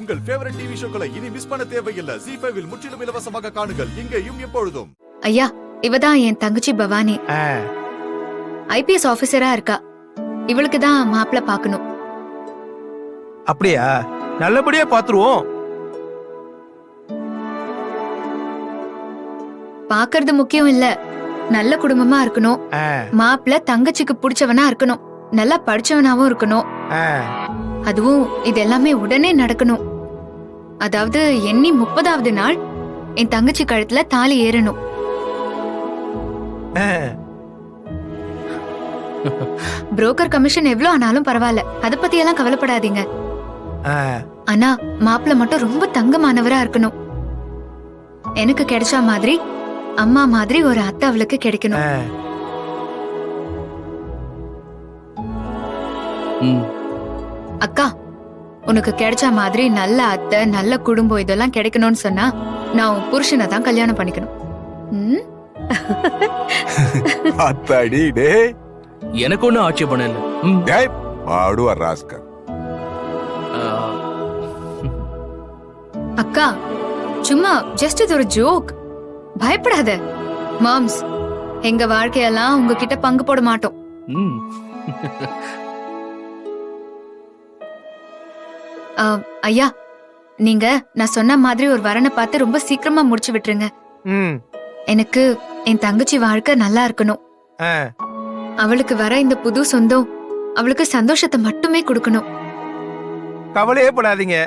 உங்கள் favourite TV ஷோக்களை இனி miss பண்ண தேவையில்லை. ZEE5 இல் முற்றிலும் இலவசமாக காணுங்கள். இங்கேயும் எப்பொழுதும். ஐயா, இவதான் என் தங்கச்சி பவானி. IPS ஆபீசரா இருக்கா. இவளுக்கு தான் மாப்பிள்ள பாக்கணும். அப்படியா? நல்லபடியா பாத்துருவோம். பாக்குறது முக்கியம் இல்ல, நல்ல குடும்பமா இருக்கணும். மாப்பிள்ள தங்கச்சிக்கு பிடிச்சவனா இருக்கணும், நல்லா படிச்சவனாவும் இருக்கணும். அதுவும் இது எல்லாமே உடனே நடக்கணும். அதாவது எண்ணி 30வது நாள் என் தங்கச்சி கழுத்துல தாலி ஏறணும். புரோக்கர் கமிஷன் எவ்வளவு ஆனாலும் பரவாயில்ல, அத பத்தி எல்லாம் கவலைப்படாதீங்க. ஆனா மாப்பிள்ள மட்டும் ரொம்ப தங்கமானவரா இருக்கணும். எனக்கு கிடைச்ச மாதிரி அம்மா மாதிரி ஒரு அத்தை அவளுக்கு கிடைக்கணும். அக்கா, உனக்கு கிடைச்ச மாதிரி நல்ல அத்தை நல்ல குடும்பம் இதெல்லாம் கிடைக்கணும்னு சொன்னா நான் உன் புருஷனை தான் கல்யாணம் பண்ணிக்கணும். அத்தாடி டே, எனக்கு ஒன்னும் ஆட்சேபணம் இல்ல. டேய் பாடுவா ராஸ்கர். அக்கா, சும்மா ஜஸ்ட் இது ஒரு ஜோக், பயப்படாத. மாம்ஸ், எங்க வாழ்க்கையெல்லாம் உங்ககிட்ட பங்கு போட மாட்டோம். ஐயா, நீங்க நான் சொன்ன மாதிரி ஒரு வரனை பார்த்து ரொம்ப சீக்கிரமா முடிச்சு விட்டுருங்க. எனக்கு என் தங்கச்சி வாழ்க்கை நல்லா இருக்கணும். அவளுக்கு வர இந்த புது சொந்தம் அவளுக்கு சந்தோஷத்தை மட்டுமே கொடுக்கணும். கவலையே படாதீங்க.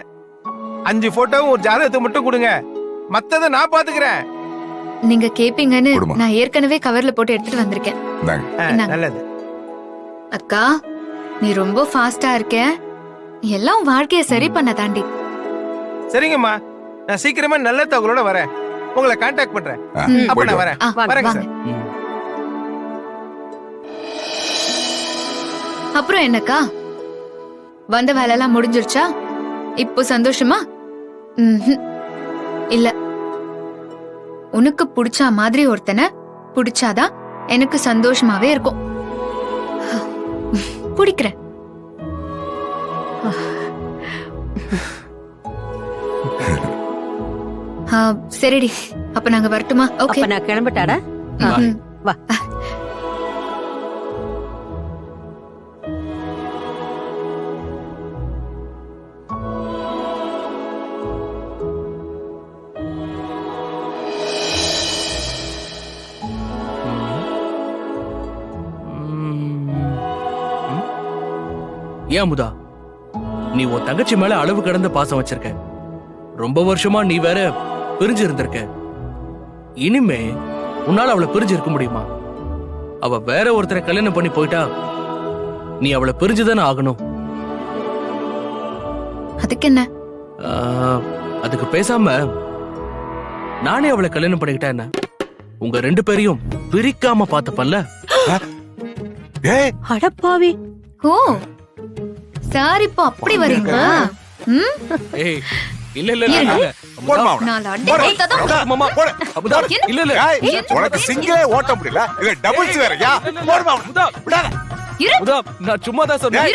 5 போட்டோவும் ஒரு ஜாதகத்தை மட்டும் கொடுங்க, மத்தத நான் பாத்துக்கிறேன். நீங்க கேப்பீங்கன்னு நான் ஏற்கனவே கவர்ல போட்டு எடுத்துட்டு வந்திருக்கேன். நல்லது. அக்கா, நீ ரொம்ப ஃபாஸ்டா இருக்க. எல்லாம் வாழ்க்கைய சரி பண்ண தாண்டி. சரிங்கம்மா, நான் சீக்கிரமா நல்ல தகவலோட வரேன். உங்களை கான்டாக்ட் பண்றேன். அப்ப நான் வரேன். வரேங்க சார். அப்புறம் என்னக்கா, வந்த வேலை எல்லாம் முடிஞ்சிருச்சா? இப்போ சந்தோஷமா? இல்ல, உனக்கு பிடிச்ச மாதிரி ஒருத்தனை பிடிச்சாதான் எனக்கு சந்தோஷமாவே இருக்கும். பிடிக்கிறேன். சரிடி, அப்ப நாங்க வரட்டுமா? ஓகே, நான் கிளம்பிட்டாடா. வா. ஏன் முதா, நீ உன் தங்கச்சி மேல அளவு கடந்த பாசம் வச்சிருக்க. ரொம்ப வருஷமா நீ வேற பிரிஞ்சு இருந்திருக்க. இனிமே உன்னால அவளை பிரிஞ்சு இருக்க முடியுமா? அவ வேற ஒருத்தரை கல்யாணம் பண்ணி போயிட்டா நீ அவளை பிரிஞ்சுதானே ஆகணும். அதுக்கு என்ன? அதுக்கு பேசாம நானே அவளை கல்யாணம் பண்ணிக்கிட்டா என்ன? உங்க 2 பேரையும் பிரிக்காம பார்த்தப்பல்ல. அடப்பாவி. ஓ சார், இப்போ அப்படி வரீங்களா? ஏய், இல்ல இல்ல இல்ல. இல்ல இல்ல, உனக்கு சிங்கிளே ஓட்ட முடியல, இல்ல டபுள்ஸ் வேறயா? நான் சும்மா தான் சொன்னேன்.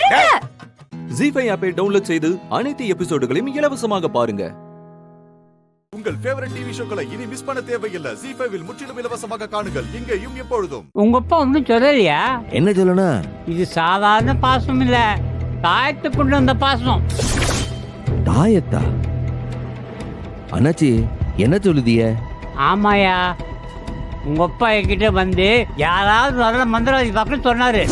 ZEE5 ஆப்பை டவுன்லோட் செய்து அனைத்து எபிசோடுகளையும் இலவசமாக பாருங்க. உங்கள் ஃபேவரட் டிவி ஷோக்களை இனி மிஸ் பண்ண தேவையில்லை. ZEE5 இல் முற்றிலும் இலவசமாக காணுங்கள். இங்கேயும் எப்பொழுதும். உங்க அப்பா ஒன்னும் சொல்லலையா? என்ன சொல்லணும்? இது சாதாரண பாசம் இல்ல, தாயத்தை கொண்டு வந்த பாசம். தாயத்தா? அண்ணாச்சி என்ன சொல்லுதிய? ஆமாயா, உங்க அப்பா என்கிட்ட வந்து யாராவது நல்ல மந்திரவாதி பார்க்க சொன்னாரு.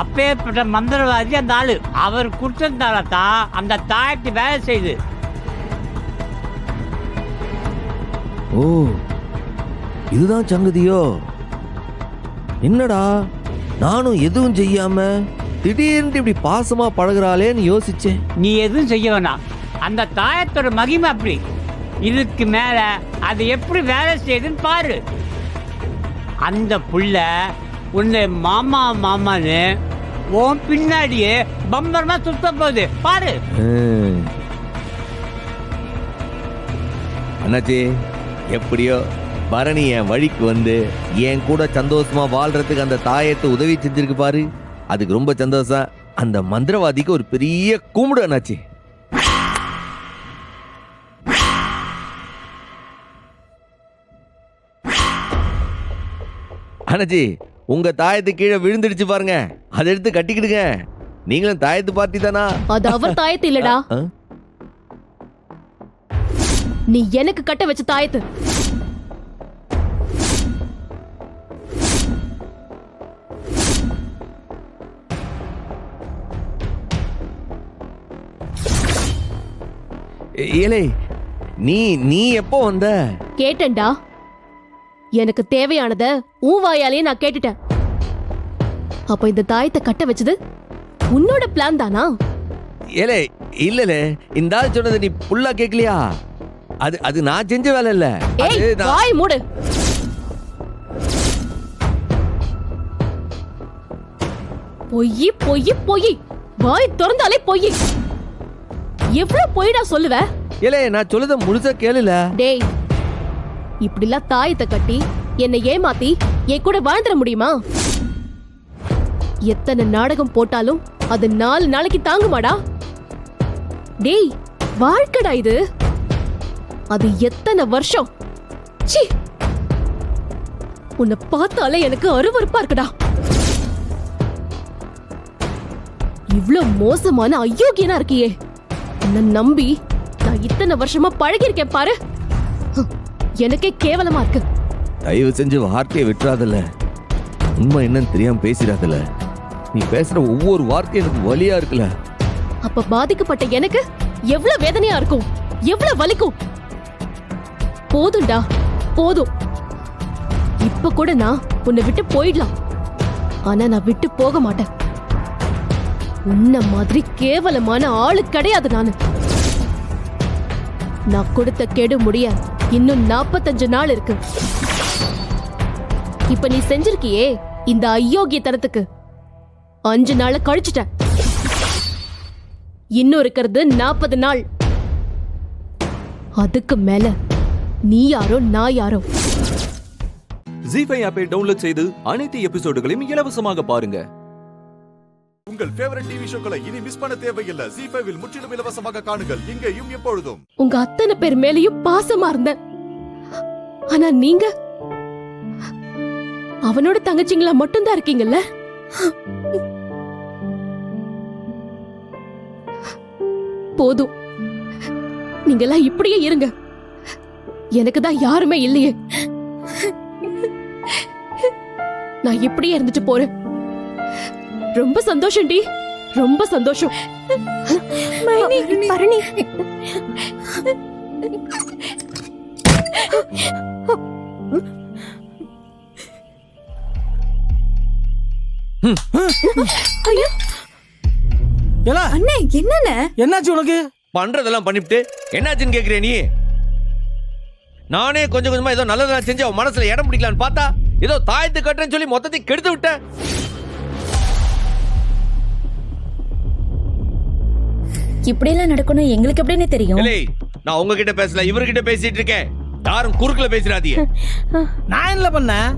அப்பேற்பட்ட மந்திரவாதி அந்த ஆளு. அவர் கொடுத்ததால தான் அந்த தாயத்தை வேலை செய்து. ஓ, இதுதான் சங்கதியோ? என்னடா, நானும் எதுவும் செய்யாம திடீர்னு இப்படி பாசமா பழகுறாளேன்னு யோசிச்சேன். நீ எதுவும் செய்ய வேணாம், அந்த தாயத்தோட மகிமை அப்படி. இதுக்கு மேல அது எப்படி வேலை செய்யுதுன்னு பாரு. அந்த புள்ள உன்னை மாமா மாமான்னு உன் பின்னாடியே பம்பரமா சுத்த போகுது பாரு. அண்ணாச்சி, எப்படியோ பரணி என் வழிக்கு வந்து என் கூட சந்தோஷமா வாழ்றதுக்கு அந்த தாயத்தை உதவி செஞ்சிருக்கு பாரு, அதுக்கு ரொம்ப சந்தோஷம். அந்த மந்திரவாதிக்கு ஒரு பெரிய கும்பிடு அண்ணாச்சி. அண்ணாச்சி, உங்க தாயத்து கீழே விழுந்துடுச்சு பாருங்க, அதை எடுத்து கட்டிக்கிடுங்க. நீங்களும் தாயத்து பார்ட்டி தானா? அது அவர் தாயத்து இல்லடா, ஆ? நீ எனக்கு கட்ட வச்ச தாயத்து. ஏலே, நீ எப்போ வந்த? கேட்டேன்டா, எனக்கு தேவையானத உன் வாயாலேயே நான் கேட்டுட்டேன். அப்ப இந்த தாயத்தை கட்ட வச்சது உன்னோட பிளான் தானா? ஏலே இல்லலே, இந்த ஆள் சொன்னதை நீ புல்லா கேட்கலையா? அது நான் செஞ்ச வேலை இல்ல. ஏய், அது நான்- வாய் மூடு. பொய் பொய் பொய், வாய் திறந்தாலே பொய். எவ்வளவு பொய்டா சொல்லுவ? ஏலே, நான் சொல்லத முழுசா கேளுல. டேய், இப்படிலாம் தாயத்தை கட்டி என்னை ஏமாத்தி என் கூட வாழ்ந்துட முடியுமா? எத்தனை நாடகம் போட்டாலும் அது 4 நாளைக்கு தாங்குமாடா? டேய், வாழ்க்கடா இது. அது எத்தனை வருஷம்? சீ, உன்னை பார்த்தாலே எனக்கு அருவருப்பா இருக்குடா. இவ்ளோ மோசமான அயோக்கியனா இருக்கியே, உன்னை நம்பி நான் இத்தனை வருஷமா பழகி இருக்கேன் பாரு. எனக்கே கேவலமா இருக்கு. தயவு செஞ்சு வார்த்தையை விட்டுறாதல, உண்மை என்னன்னு தெரியாம பேசிடாதல. நீ பேசுற ஒவ்வொரு வார்த்தையும் எனக்கு வலியா இருக்குல்ல. அப்ப பாதிக்கப்பட்ட எனக்கு எவ்வளவு வேதனையா இருக்கும், எவ்வளவு வலிக்கும். போதும்டா, போதும். இப்ப கூட நான் உன்னை விட்டு போயிடலாம், ஆனா நான் விட்டு போக மாட்டேன். உன்ன மாதிரி கேவலமான ஆளு கிடையாது நானு. நான் கொடுத்த கெடு முடிய இன்னும் 45 நாள் இருக்கு. இப்ப நீ செஞ்சிருக்கியே இந்த அயோக்கியத்தனத்துக்கு 5 நாளை கழிச்சுட்டேன். இன்னும் இருக்கிறது 40 நாள். அதுக்கு மேல நீ யாரோ நான் யாரோ. ஜீஃபை ஆப்பை டவுன்லோட் செய்து அனைத்து எபிசோடுகளையும் இலவசமாக பாருங்க. உங்கள் ஃபேவரட் டிவி ஷோக்களை இனி மிஸ் பண்ண தேவையில்லை. ஜீஃபைவில் முற்றிலும் இலவசமாக காணுங்கள், இங்கேயும் எப்பொழுதும். உங்க அத்தனை பேர் மேலேயும் பாசமா இருந்தேன். ஆனா நீங்க அவனோட தங்கச்சிங்களா மட்டும்தான் இருக்கீங்கல்ல. போதும், நீங்கெல்லாம் இப்படியே இருங்க. எனக்கு தான் யாருமே இல்லையே. நான் இப்படியே இருந்துட்டு போறேன். ரொம்ப சந்தோஷம் டி, ரொம்ப சந்தோஷம். பரணி, அண்ணே, என்னண்ணே என்னாச்சு உனக்கு? பண்றதெல்லாம் பண்ணிவிட்டு என்னாச்சுன்னு கேக்குறே நீ? நானே கொஞ்சம் கொஞ்சமா ஏதோ நல்லதா செஞ்சு அவன் மனசுல இடம் பிடிக்கலான்னு பார்த்தா ஏதோ தாயத்து கட்டுறேன்னு சொல்லி மொத்தத்தையும் கெடுத்து விட்ட. இப்படி எல்லாம் நடக்கணும் எங்களுக்கு எப்படின்னு தெரியும்? இல்லை, நான் உங்ககிட்ட பேசல, இவர்கிட்ட பேசிட்டு இருக்கேன். யாரும் குறுக்குல பேசிடாதீங்க. நான் என்ன பண்ணேன்?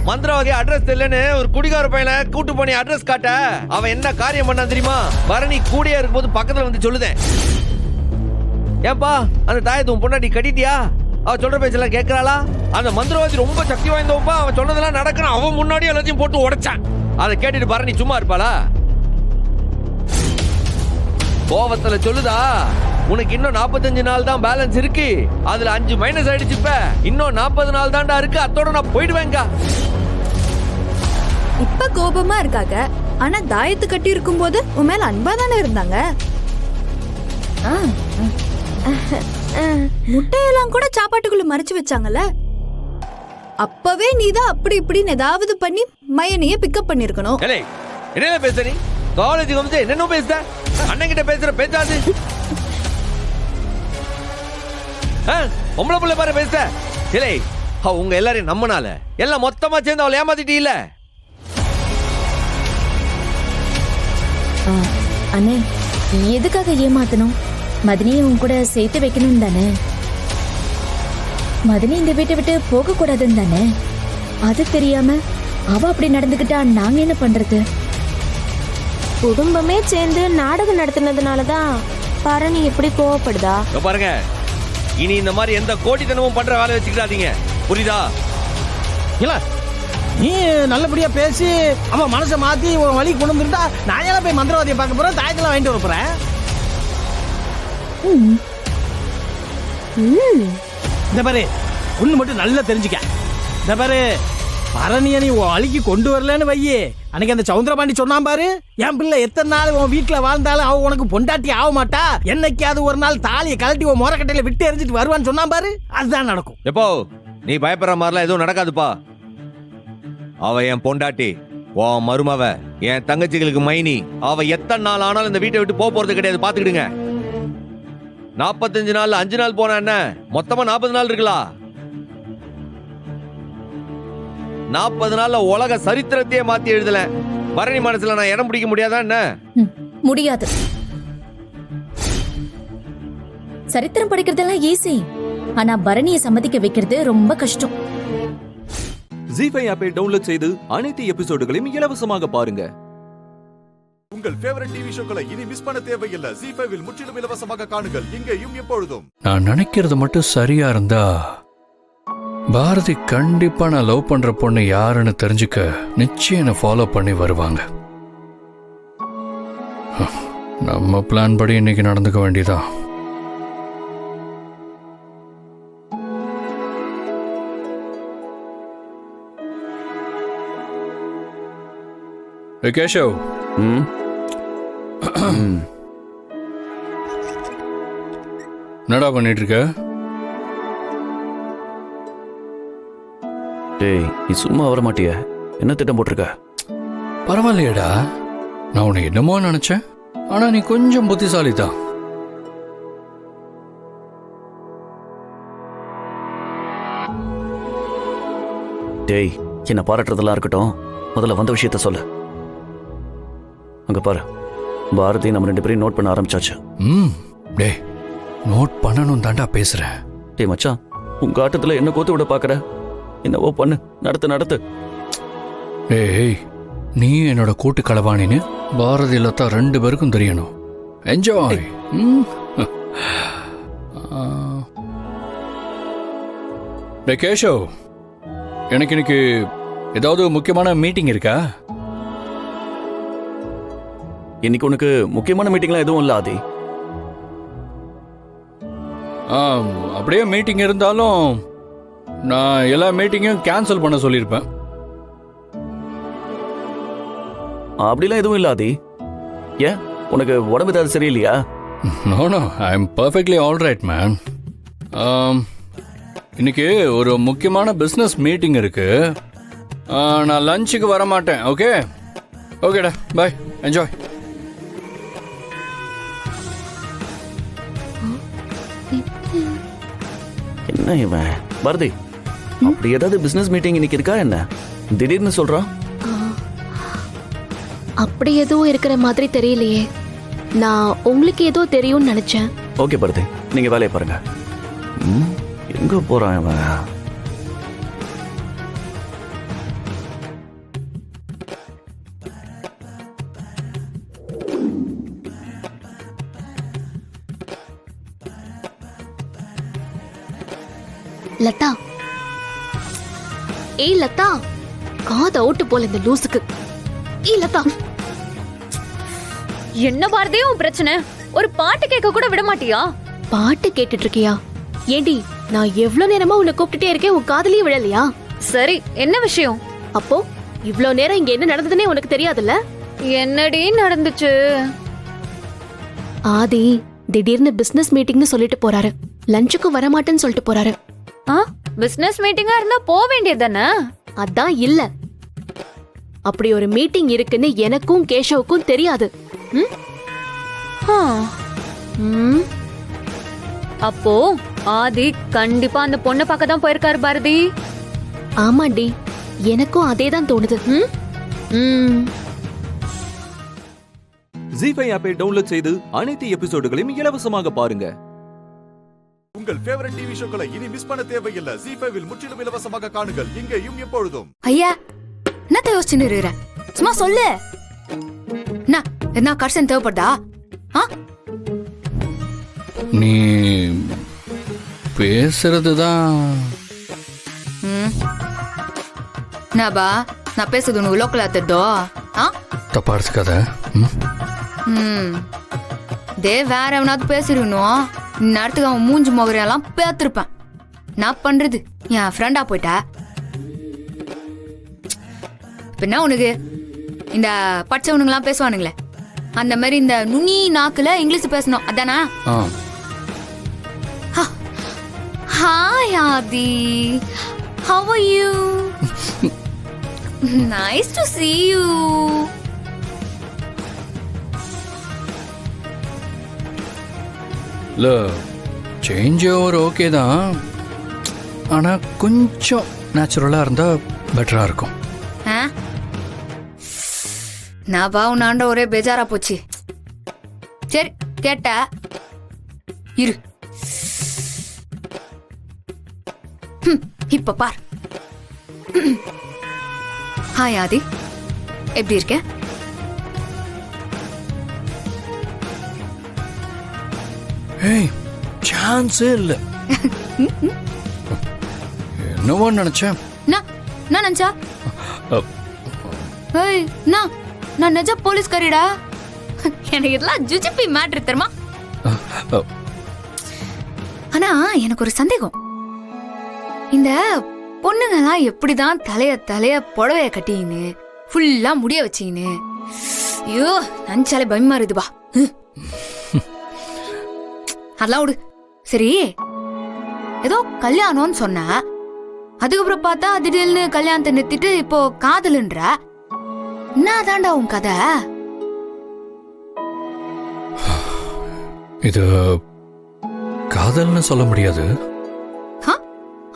மந்திரவாதி அட்ரஸ் தெரியலன்னு ஒரு குடிகார பையனை கூட்டு பண்ணி அட்ரஸ் காட்ட அவன் என்ன காரியம் பண்ணான் தெரியுமா? பரணி கூடியா இருக்கும்போது பக்கத்துல வந்து சொல்லுதேன், ஏன்பா அந்த தாயத்தை உன் பொண்டாட்டி கட்டிட்டியா? அவ சொல்ற பேச்செல்லாம் கேட்கறாளா? அந்த மந்திரவாதி ரொம்ப சக்தி வாய்ந்தவன்பா, அவன் சொன்னதெல்லாம் நடக்கணும். அவன் முன்னாடி எல்லாத்தையும் போட்டு உடைச்சான். அதை கேட்டுட்டு பரணி சும்மா இருப்பாளா? கோவத்துல சொல்லுதா, உனக்கு இன்னும் 45 நாள் தான் பேலன்ஸ் இருக்கு, அதுல 5 மைனஸ் ஆயிடுச்சு, இப்ப இன்னும் 40 நாள் தான்டா இருக்கு, அதோட நான் போயிடுவேங்க. இப்ப கோபமா இருக்காங்க, ஆனா தாயத்து கட்டி இருக்கும் போது உன் மேல அன்பா தானே இருந்தாங்க. முட்டையெல்லாம் கூட சாப்பாட்டுக்குள்ள மறைச்சு வச்சாங்கல்ல. அப்பவே நீதான் அப்படி இப்படின்னு ஏதாவது பண்ணி மையனையே பிக்கப் பண்ணிருக்கணும். என்ன பேசுற நீ? காலேஜுக்கு வந்து என்னென்ன பேசுற? அண்ணன் கிட்ட பேசுற பேசாது. பொம்பளை பிள்ளை பாரு பேசுற. இல்லை, உங்க எல்லாரையும் நம்பினால எல்லாம் மொத்தமா சேர்ந்து அவளை ஏமாத்திட்டீல்ல. அண்ணே, எதுக்காக ஏமாத்தணும்? மதினியை உன் கூட சேர்த்து வைக்கணும் தானே? மதனி இந்த வீட்டை விட்டு போக கூடாதுன்னு தானே? அது தெரியாம அவ அப்படி நடந்துக்கிட்டா நாங்க என்ன பண்றது? குடும்பமே சேர்ந்து நாடகம் நடத்தினதுனாலதான் பரணி எப்படி கோவப்படுதா? இதோ பாருங்க, இனி இந்த மாதிரி எந்த கோட்டித்தனமும் பண்ற வேலை வச்சுக்கிட்டாதீங்க, புரியுதா? இல்ல நீ நல்லபடியா பேசி அவன் மனசை மாத்தி உன் வழி கொண்டு வந்துட்டா நான் எல்லாம் போய் மந்திரவாதியை பார்க்க போறேன், தாயத்தெல்லாம் வாங்கிட்டு வர போறேன். இந்த பாரு, ஒண்ணு மட்டும் நல்லா தெரிஞ்சுக்க. இந்த பாரு, பரணிய நீ உன் வழிக்கு கொண்டு வரலன்னு வையே, அன்னைக்கு அந்த சவுந்தரபாண்டி சொன்னான் பாரு, என் பிள்ளை எத்தனை நாள் உன் வீட்டுல வாழ்ந்தாலும் அவ உனக்கு பொண்டாட்டி ஆக மாட்டா, என்னைக்காவது ஒரு நாள் தாலியை கழட்டி உன் முறக்கட்டையில விட்டு எரிஞ்சிட்டு வருவான்னு சொன்னான் பாரு, அதுதான் நடக்கும். எப்போ நீ பயப்படுற மாதிரிலாம் எதுவும் நடக்காதுப்பா. அவ என் பொண்டாட்டி, உன் மருமவ, என் தங்கச்சிகளுக்கு மைனி. அவ எத்தனை நாள் ஆனாலும் இந்த வீட்டை விட்டு போறது கிடையாது, பாத்துக்கிடுங்க. 45 நாள் 5 நாள் போனா என்ன, மொத்தமா 40 நாள் இருக்கலாம். 40 நாள்ல உலக சரித்திரத்தையே மாத்தி எழுதல. பரணி மனசுல நான் இடம் பிடிக்க முடியாதா என்ன? முடியாது. சரித்திரம் படிக்கிறதெல்லாம் ஈஸி, ஆனா பரணியை சம்மதிக்க வைக்கிறது ரொம்ப கஷ்டம். ஜி5 ஆப்பை டவுன்லோட் செய்து அனைத்து எபிசோடுகளையும் இலவசமாக பாருங்க. உங்கள் ஃபேவரட் டிவி ஷோக்களை இனி மிஸ் பண்ண தேவையில்லை. ஜி5ல் முற்றிலும் இலவசமாக காணுங்கள், இங்கேயும் எப்பொழுதும். நான் நினைக்கிறது மட்டும் சரியா இருந்தா பாரதி கண்டிப்பா நான் லவ் பண்ற பொண்ணு யாருன்னு தெரிஞ்சுக்க நிச்சயம் என்ன ஃபாலோ பண்ணி வருவாங்க. நம்ம பிளான் படி இன்னைக்கு நடந்துக்க வேண்டியதான். கேஷவ், என்னடா பண்ணிட்டு இருக்க? டேய், நீ சும்மா வர மாட்டிய? என்ன திட்டம் போட்டிருக்க? பரவாயில்லையடா, நான் உன்னை என்னமோ நினைச்சேன், ஆனா நீ கொஞ்சம் புத்திசாலி தான். டேய், என்ன பாராட்டுறதெல்லாம் இருக்கட்டும், முதல்ல வந்த விஷயத்த சொல்லு. அங்க பாரு, பாரதி நம்ம 2 பேரையும் நோட் பண்ண ஆரம்பிச்சாச்சு. டேய், நோட் பண்ணணும் தாண்டா பேசுறேன். டேய் மச்சான், உங்க ஆட்டத்துல என்ன கோத்து விட பாக்குற? என்னவோ பண்ணு, நடத்து. ஏய், நீ என்னோட கூட்டு களவாணின்னு பாரதி லதா 2 பேருக்கும் தெரியணும். என்ஜாய். டே கேஷவ், எனக்கு இன்னைக்கு ஏதாவது முக்கியமான மீட்டிங் இருக்கா? இன்னைக்கு உனக்கு முக்கியமான மீட்டிங்லாம் எதுவும் இல்ல ஆதி. அப்படியே மீட்டிங் இருந்தாலும் நான் எல்லா மீட்டிங்கையும் கேன்சல் பண்ண சொல்லியிருப்பேன். அப்படிலாம் எதுவும் இல்ல ஆதி. ஏன், உனக்கு உடம்பு ஏதாவது சரியில்லையா? No, I am perfectly all right man. இன்னைக்கு ஒரு முக்கியமான பிஸ்னஸ் மீட்டிங் இருக்கு, நான் லஞ்சுக்கு வர மாட்டேன். ஓகே ஓகேடா, பாய், என்ஜாய். என்ன இவன் பாரதி, அப்படி ஏதாவது பிசினஸ் மீட்டிங் இன்னைக்கு இருக்கா என்ன? திடீர்னு சொல்றான். அப்படி எதுவும் இருக்கிற மாதிரி தெரியலையே. நான் உங்களுக்கு ஏதோ தெரியும்னு நினைச்சேன். ஓகே பாரதி, நீங்க வேலையை பாருங்க. எங்க போறான் இவன்? லதா, ஏய் லதா, காது அவுட்டு போல இந்த லூசுக்கு. ஏய் லதா, என்ன பாரதி உன் பிரச்சனை? ஒரு பாட்டு கேட்க கூட விட மாட்டியா? பாட்டு கேட்டுட்டு இருக்கியா? ஏண்டி, நான் எவ்வளவு நேரமா உன்னை கூப்பிட்டுட்டே இருக்கேன், உன் காதுலயே விழலையா? சரி, என்ன விஷயம்? அப்போ இவ்ளோ நேரம் இங்க என்ன நடந்ததுன்னே உனக்கு தெரியாதுல்ல? என்னடி நடந்துச்சு? ஆதி திடீர்னு பிசினஸ் மீட்டிங்னு சொல்லிட்டு போறாரு, லஞ்சுக்கு வரமாட்டேன்னு சொல்லிட்டு போறாரு. பிசினஸ் மீட்டிங்கா இருந்தா போக வேண்டியதானே? அதான் இல்ல, அப்படி ஒரு மீட்டிங் இருக்குன்னு எனக்கும் கேஷவுக்கும் தெரியாது. அப்போ ஆதி கண்டிப்பா அந்த பொண்ணை பார்க்க தான் போயிருக்காரு பாரதி. ஆமாண்டி, எனக்கும் அதே தான் தோணுது. ஜி5 ஆப்பை டவுன்லோட் செய்து அனைத்து எபிசோடுகளையும் இலவசமாக பாருங்க. உங்கள் ஃபேவரட் டிவி ஷோக்களை இனி மிஸ் பண்ண தேவையில்லை. ஜீ5 முற்றிலும் இலவசமாக காணுங்கள் இங்கேயும் எப்பொழுதும். ஐயா என்னத்த யோசிச்சுன்னு இருக்கிற? சும்மா சொல்லு. என்ன கர்சன் தேவைப்படுதா? நீ பேசுறதுதான் நாபா நான் பேசுறது உனக்கு லோக்கலா தெரிதோ? தப்பா எடுத்துக்காத. தே வேற எவனாவது பேசிருக்கணும். இந்நேரத்துக்கு அவன் மூஞ்சி முகரையெல்லாம் பேத்திருப்பேன். நான் பண்றது என் ஃப்ரெண்டா போயிட்டா. இப்ப என்ன உனக்கு இந்த படிச்சவனுங்கெல்லாம் பேசுவானுங்களே அந்த மாதிரி இந்த நுனி நாக்குல இங்கிலீஷ் பேசணும் அதானா? Hi Adi, how are you? Nice to see you. இல்ல சேஞ்ச் ஓவர் ஓகே தான், ஆனா கொஞ்சம் நேச்சுரலா இருந்தா பெட்டரா இருக்கும். நான் பா உன்னாண்ட ஒரே பேஜாரா போச்சு. சரி கேட்ட இரு. இப்ப பார். ஹாய் ஆதி, எப்படி இருக்க? ஏய் சான்ஸே இல்ல. என்னவோ நினைச்சேன். நான் நினைச்சா ஏய் நான் நிஜ போலீஸ்காரிடா. எனக்கு இதெல்லாம் ஜுஜிபி மேட்ரு தெரியுமா? ஆனா எனக்கு ஒரு சந்தேகம். இந்த பொண்ணுங்கெல்லாம் எப்படிதான் தலைய புடவைய கட்டின்னு ஃபுல்லா முடிய வச்சின்னு, ஐயோ நினைச்சாலே பயமா இருக்குதுபா. அதெல்லாம் விடு. சரி ஏதோ கல்யாணம்னு சொன்ன, அதுக்கப்புறம் பார்த்தா திடீர்னு கல்யாணத்தை நிறுத்திட்டு இப்போ காதலுன்ற. என்னதான்டா உன் கதை? இது காதல்னு சொல்ல முடியாது.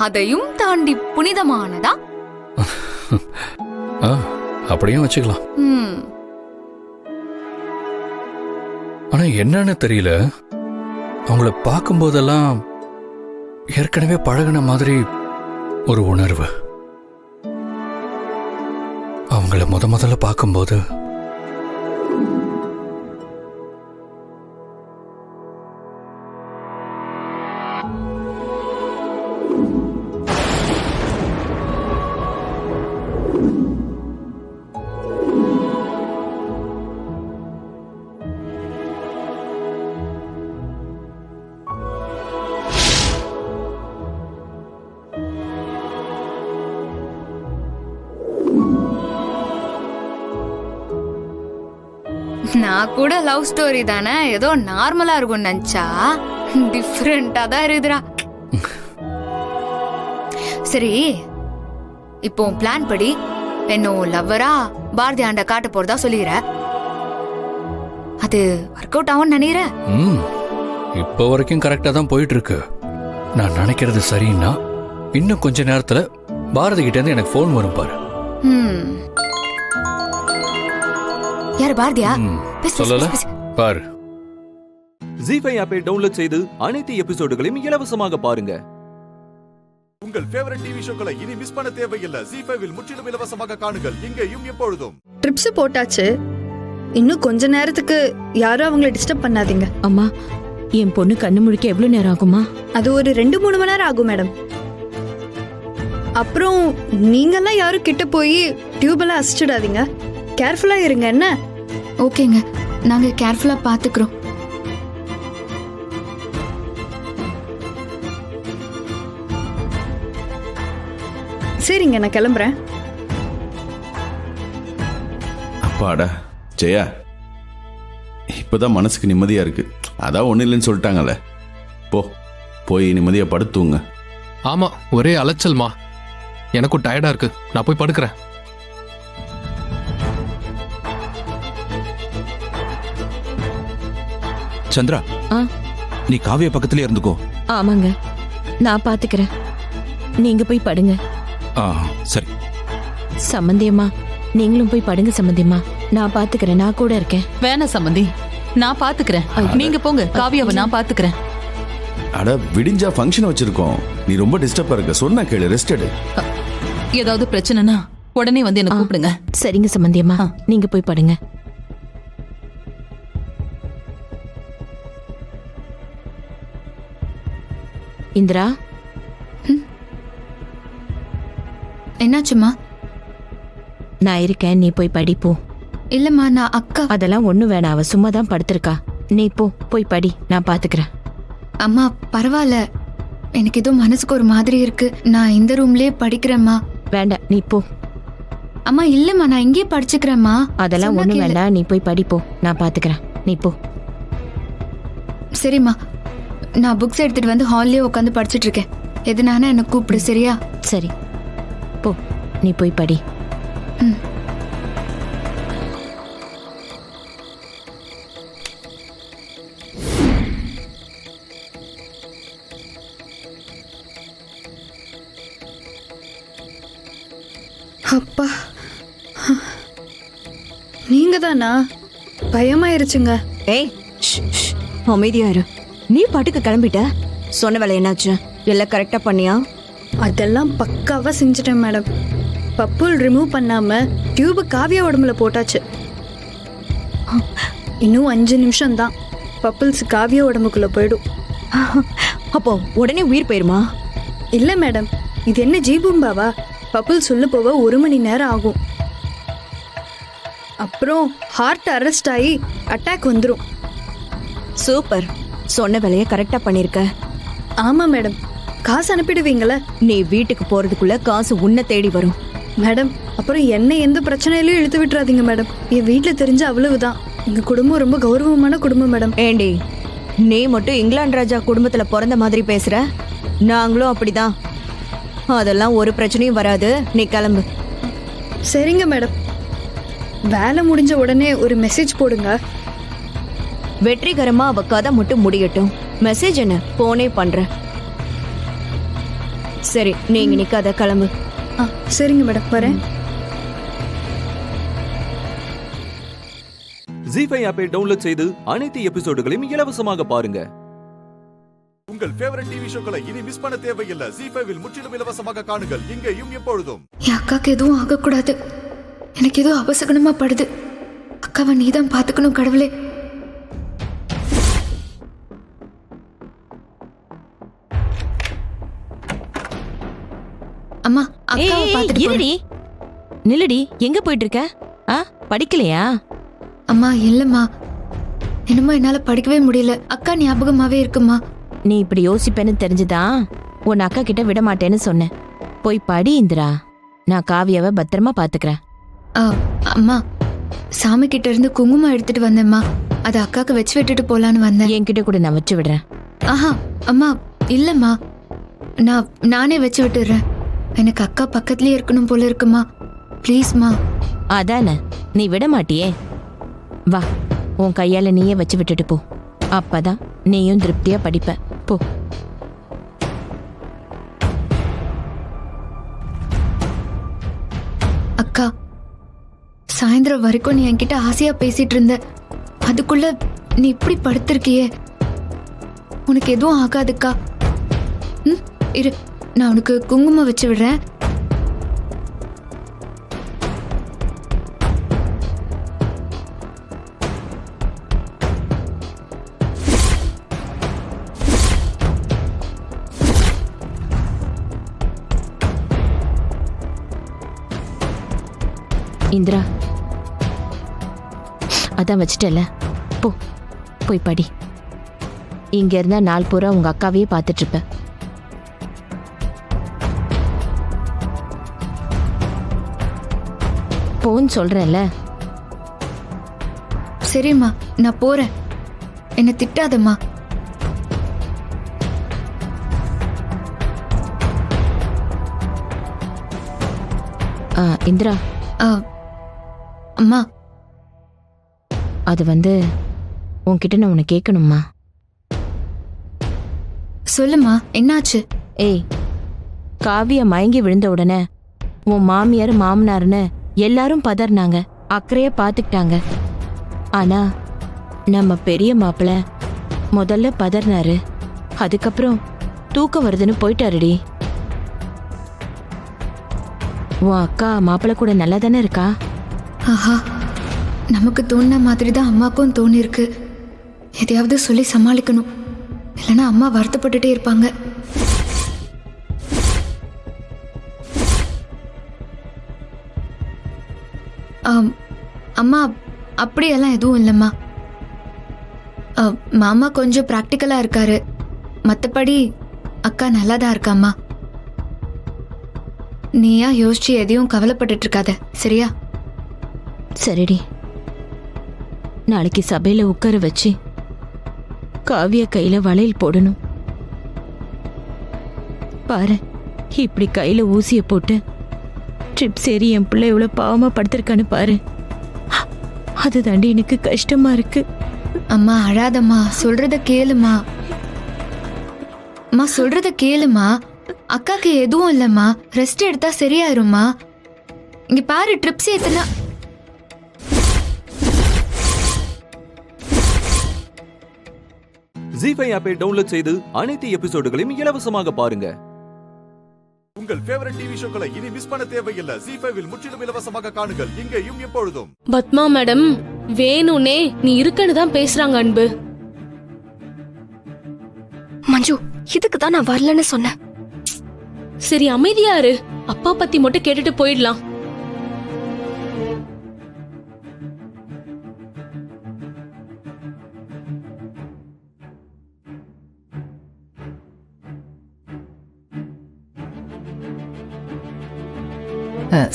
அதையும் தாண்டி புனிதமானதா? அப்படியும் வச்சுக்கலாம். ஆனா என்னன்னு தெரியல, அவங்கள பார்க்கும் போதெல்லாம் ஏற்கனவே பழகின மாதிரி ஒரு உணர்வு. அவங்கள முதல்ல பார்க்கும்போது நான் கூட லவ் ஸ்டோரி தானே ஏதோ நார்மலா இருக்கும் நினைச்சா டிஃபரெண்டா தான் இருக்குதுடா. சரி இப்போ பிளான் படி என்ன லவ்வரா பாரதி ஆண்ட காட்ட போறதா சொல்லிக்கிற. அது ஒர்க் அவுட் ஆகும்னு நினைக்கிறேன். இப்போ வரைக்கும் கரெக்டா தான் போயிட்டு இருக்கு. நான் நினைக்கிறது சரின்னா இன்னும் கொஞ்ச நேரத்துல பாரதி கிட்ட இருந்து எனக்கு போன் வரும் பாரு. யாரு பாரதியா? சொல்லல பாரு. ஜீ5 ஆப்பை டவுன்லோட் செய்து அனைத்து எபிசோடுகளையும் இலவசமாக பாருங்க. உங்கள் ஃபேவரட் டிவி ஷோக்களை இனி மிஸ் பண்ண தேவையில்லை. ஜீ5 முற்றிலும் இலவசமாக காணுங்கள் இங்கேயும் எப்பொழுதும். ட்ரிப்ஸ் போட்டாச்சு, இன்னும் கொஞ்ச நேரத்துக்கு யாரும் அவங்களை டிஸ்டர்ப் பண்ணாதீங்க. அம்மா என் பொண்ணு கண்ணு முழிக்க எவ்வளவு நேரம் ஆகுமா? அது ஒரு 2-3 மணி நேரம் ஆகும் மேடம். அப்புறம் நீங்கெல்லாம் யாரும் கிட்ட போய் டியூப் எல்லாம் அசிச்சிடாதீங்க. கேர்ஃபுல்லா இருங்க. என்ன? ஓகேங்க, நாங்க கேர்ஃபுல்லா பாத்துக்கிறோம். சரிங்க, நான் கிளம்புறேன். அப்பாடா ஜெயா, இப்பதான் மனசுக்கு நிம்மதியா இருக்கு. அதான் ஒண்ணு இல்லைன்னு சொல்லிட்டாங்கல்ல, போய் நிம்மதியா படுத்துங்க. ஆமா, ஒரே அலைச்சல்மா. எனக்கும் டயர்டா இருக்கு, நான் போய் படுக்கிறேன். சந்திரா, நீ காவிய பக்கத்துல இருந்துக்கோ. ஆமாங்க, நான் பாத்துக்கிறேன். நீங்க போய் படுங்க. சரி. சம்பந்தியம்மா, நீங்களும் போய் படுங்க. சம்பந்தியம்மா, நான் பாத்துக்கிறேன், நான் கூட இருக்கேன். வேணாம் சம்பந்தி, நான் பாத்துக்கிறேன். நீங்க போங்க, காவியாவை நான் பாத்துக்கிறேன். அட விடிஞ்சா ஃபங்க்ஷன் வச்சிருக்கோம். நீ ரொம்ப டிஸ்டர்பா இருக்க. சொன்னா கேளு, ரெஸ்ட் எடு. ஏதாவது பிரச்சனைனா உடனே வந்து என்ன கூப்பிடுங்க. சரிங்க சம்பந்தி அம்மா, நீங்க போய் படுங்க. இந்திரா, என்னாச்சுமா? நான் இருக்கேன், நீ போய் படிப்போ. இல்லம்மா, நான் அக்கா. அதெல்லாம் ஒண்ணும் வேணாம், அவ சும்மா தான் படுத்திருக்கா. நீ போய் படி, நான் பாத்துக்கிறேன். அம்மா பரவாயில்ல, எனக்கு ஏதோ மனசுக்கு ஒரு மாதிரி இருக்கு. நான் இந்த ரூம்லயே படிக்கிறேம்மா. வேண்டாம், நீ போ. அம்மா இல்லம்மா, நான் இங்கேயே படிச்சுக்கிறேம்மா. அதெல்லாம் சொன்னா ஒண்ணும் கேளு. வேண்டாம், நீ போய் படிப்போ, நான் பாத்துக்கிறேன். நீ போ. சரிம்மா, நான் புக்ஸ் எடுத்துட்டு வந்து ஹால்லயே உட்காந்து படிச்சுட்டு இருக்கேன். எதுனானா என்ன கூப்பிடு, சரியா? சரி, போ, நீ போய் படி. அப்பா, நீங்க தானா? பயமாயிருச்சுங்க. ஏய், அமைதியாரு. நீ பாட்டுக்கு கிளம்பிட்ட. சொன்ன வேலை என்னாச்சு? எல்லாம் கரெக்டா பண்ணியா? அதெல்லாம் பக்காவா செஞ்சுட்டேன் மேடம். பப்புல் ரிமூவ் பண்ணாம டியூபு காவியா உடம்புல போட்டாச்சு. இன்னும் 5 நிமிஷம் தான், பப்புல்ஸ் காவியா உடம்புக்குள்ள போயிடும். அப்போ உடனே உயிர் போயிருமா? இல்ல மேடம், இது என்ன ஜீபூம்பாவா? பப்புல் சொல்ல போக 1 மணி நேரம் ஆகும். அப்புறம் ஹார்ட் அரெஸ்ட் ஆகி அட்டாக் வந்துடும். சூப்பர், சொன்ன வேலையை கரெக்டா பண்ணிருக்க. ஆமா மேடம். காசு அனுப்பிடுவீங்களா? நீ வீட்டுக்கு போறதுக்குள்ள காசு உன்னை தேடி வரும் மேடம். அப்புறம் என்ன எந்த பிரச்சனையிலையும் இழுத்து விட்டுறாதீங்க மேடம். என் வீட்டுல தெரிஞ்ச அவ்வளவுதான். எங்க குடும்பம் ரொம்ப கௌரவமான குடும்பம் மேடம். ஏண்டி, நீ மட்டும் இங்கிலாந்து ராஜா குடும்பத்துல பிறந்த மாதிரி பேசுற? நாங்களும் அப்படிதான். அதெல்லாம் ஒரு பிரச்சனையும் வராது, நீ கிளம்பு. சரிங்க மேடம். வேலை முடிஞ்ச உடனே ஒரு மெசேஜ் போடுங்க. வெற்றிகரமா அவ கதை மட்டும் முடியட்டும். மெசேஜ் என்ன, போனே பண்ற. சரி, நீங்க நிக்காத, கிளம்பு. சரிங்க மேடம், வரேன். ஜீஃபை ஆப்பை டவுன்லோட் செய்து அனைத்து எபிசோடுகளையும் இலவசமாக பாருங்க. உங்கள் ஃபேவரட் டிவி ஷோக்களை இனி மிஸ் பண்ண தேவையில்லை. ஜீஃபைவில் முற்றிலும் இலவசமாக காணுங்கள், இங்கேயும் எப்பொழுதும். என் அக்காக்கு எதுவும் ஆகக்கூடாது. எனக்கு ஏதோ அபசகனமா படுது. அக்காவை நீதான் பாத்துக்கணும் கடவுளே. அம்மா, அக்காவை பாத்துட்டு இருடி, நில்லுடி. எங்க போயிட்டு இருக்க? படிக்கலையா? அம்மா இல்லம்மா, என்னமோ என்னால படிக்கவே முடியல. அக்கா ஞாபகமாவே இருக்குமா. நீ இப்படி யோசிப்பேன்னு தெரிஞ்சுதான் உன் அக்கா கிட்ட விட மாட்டேன்னு சொன்னேன். போய் படி இந்திரா, நான் காவியாவை பத்திரமா பாத்துக்கிறேன். அம்மா, சாமி கிட்ட இருந்து குங்குமம் எடுத்துட்டு வந்தேம்மா. அதை அக்காக்கு வச்சு விட்டுட்டு போலான்னு வந்தேன். என்கிட்ட கூட நான் வச்சு விடுறேன். ஆஹா அம்மா, இல்லம்மா, நானே வச்சு விட்டுறேன். எனக்கு அக்கா பக்கத்துலயே இருக்கணும் போல இருக்குமா. ப்ளீஸ்மா. அதானே, நீ விட மாட்டியே. வா, உன் கையால நீயே வச்சு விட்டுட்டு போ. அப்பதான் நீயும் திருப்தியா படிப்ப. போ. அக்கா, சாயந்தரம் வரைக்கும் நீ என்கிட்ட ஆசையா பேசிட்டு இருந்த. அதுக்குள்ள நீ இப்படி படுத்திருக்கியே. உனக்கு எதுவும் ஆகாதுக்கா. இரு, நான் உனக்கு குங்குமம் வச்சு விடுறேன். இந்திரா, அதான் வச்சுட்டல, போ, போய் படி. இங்க இருந்தா நாள் பூரா உங்க அக்காவையே பார்த்துட்டு இருப்ப. போன்னு சொல்றேன்ல. சரிம்மா, நான் போறேன். என்ன திட்டாதம்மா. இந்திரா, அம்மா, அது உன்கிட்ட நான் உன்னை கேட்கணும்மா. சொல்லுமா, என்னாச்சு? ஏய், காவியா மயங்கி விழுந்த உடனே உன் மாமியார் மாமனார்னு எல்லாரும் பதறினாங்க, அக்கறையா பாத்துக்கிட்டாங்க. ஆனா நம்ம பெரிய மாப்பிள்ள முதல்ல பதறினாரு. அதுக்கப்புறம் தூக்கம் வருதுன்னு போயிட்டாருடி. உன் அக்கா மாப்பிள்ளை கூட நல்லா தானே இருக்கா? ஆஹா, நமக்கு தோணுன மாதிரி தான் அம்மாக்கும் தோணிருக்கு. எதையாவது சொல்லி சமாளிக்கணும், இல்லைன்னா அம்மா வருத்தப்பட்டுட்டே இருப்பாங்க. அம்மா அப்படியெல்லாம் எதுவும் இல்லைம்மா. மாமா கொஞ்சம் ப்ராக்டிக்கலாக இருக்காரு, மற்றபடி அக்கா நல்லா தான் இருக்காம்மா. நீயா யோசிச்சு எதையும் கவலைப்பட்டுட்டு இருக்காத, சரியா? சரிடி. நாளைக்கு சபையில உட்கார வச்சு காவிய கையில வளையல் போடணும். பாரு, இப்படி கையில ஊசிய போட்டு ட்ரிப் சரி என் பிள்ளை எவ்வளவு பாவமா படுத்திருக்கான்னு பாரு. அது தாண்டி எனக்கு கஷ்டமா இருக்கு. அம்மா அழாதம்மா, சொல்றத கேளுமா. அம்மா சொல்றத கேளுமா. அக்காக்கு எதுவும் இல்லம்மா, ரெஸ்ட் எடுத்தா சரியாயிரும்மா. இங்க பாரு, ட்ரிப்ஸ் ஏத்துனா ஜி5 ஆப்பை டவுன்லோட் செய்து அனைத்து எபிசோடுகளையும் இலவசமாக பாருங்க. உங்கள் ஃபேவரட் டிவி ஷோக்களை இனி மிஸ் பண்ண தேவையில்லை. ஜி5ல் முற்றிலும் இலவசமாக காணுங்கள், இங்கேயும் எப்பொழுதும். பத்மா மேடம் வேணும்னே நீ இருக்கன்னு தான் பேசுறாங்க அன்பு. மஞ்சு, இதுக்கு தான் நான் வரலன்னு சொன்னேன். சரி அமைதியா இரு, அப்பா பத்தி மட்டும் கேட்டுட்டு போயிடலாம்.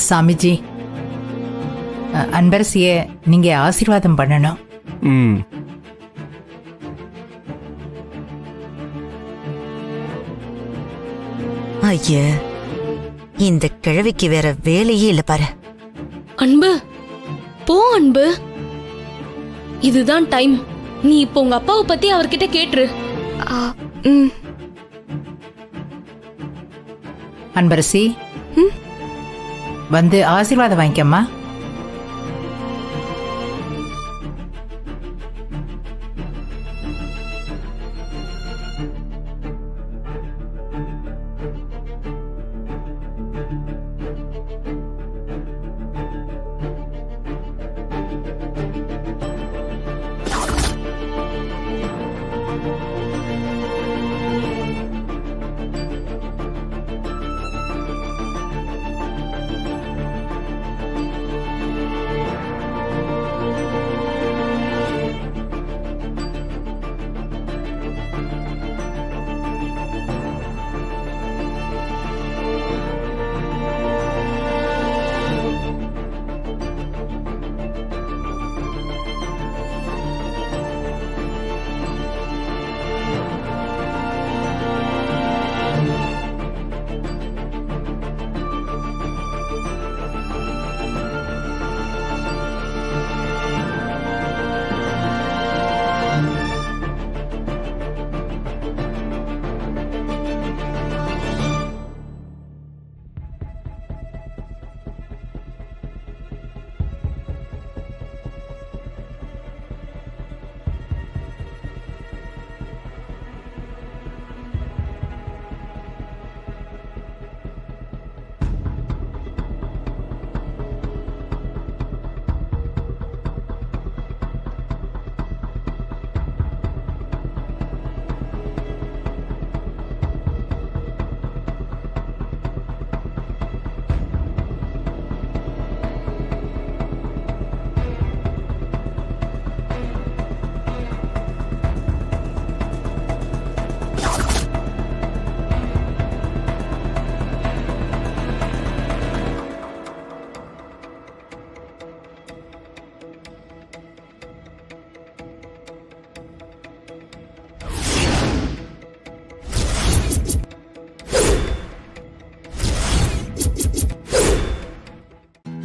சாமிஜி, அன்பரசிய நீங்க ஆசீர்வாதம் பண்ணணும். ஐய, இந்த கிழவிக்கு வேற வேலையே இல்ல பாரு. அன்பு போ அன்பு, இதுதான் டைம். நீ இப்போ உங்க அப்பாவை பத்தி அவர்கிட்ட கேட்டுரு. அன்பரசி, வந்து ஆசீர்வாதம் வாங்கிக்கம்மா.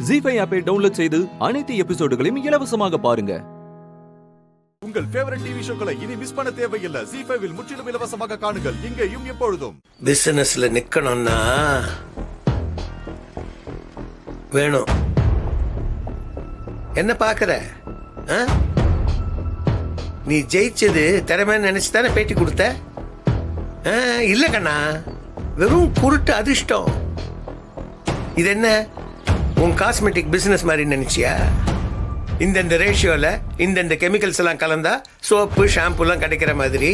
ஜி5 ஆப்பை டவுன்லோட் செய்து அனைத்து எபிசோடுகளையும் இலவசமாக பாருங்க. உங்கள் ஃபேவரட் டிவி ஷோக்களை இனி மிஸ் பண்ண தேவையில்லை. ஜி5ல் முற்றிலும் இலவசமாக காணுங்கள், இங்கேயும் எப்பொழுதும். பிசினஸ்ல நிக்கணும்னா வேணும். என்ன பாக்குற? நீ ஜெயிச்சது திறமை நினைச்சு தானே பேட்டி கொடுத்த? இல்ல கண்ணா, வெறும் குருட்டு அதிர்ஷ்டம். இது என்ன உன் காஸ்மெட்டிக் பிசினஸ் மாதிரி நினைச்சியா? இந்தந்த ரேஷியோல இந்தந்த கெமிக்கல்ஸ் எல்லாம் கலந்தா சோப்பு ஷாம்புலாம் கிடைக்கிற மாதிரி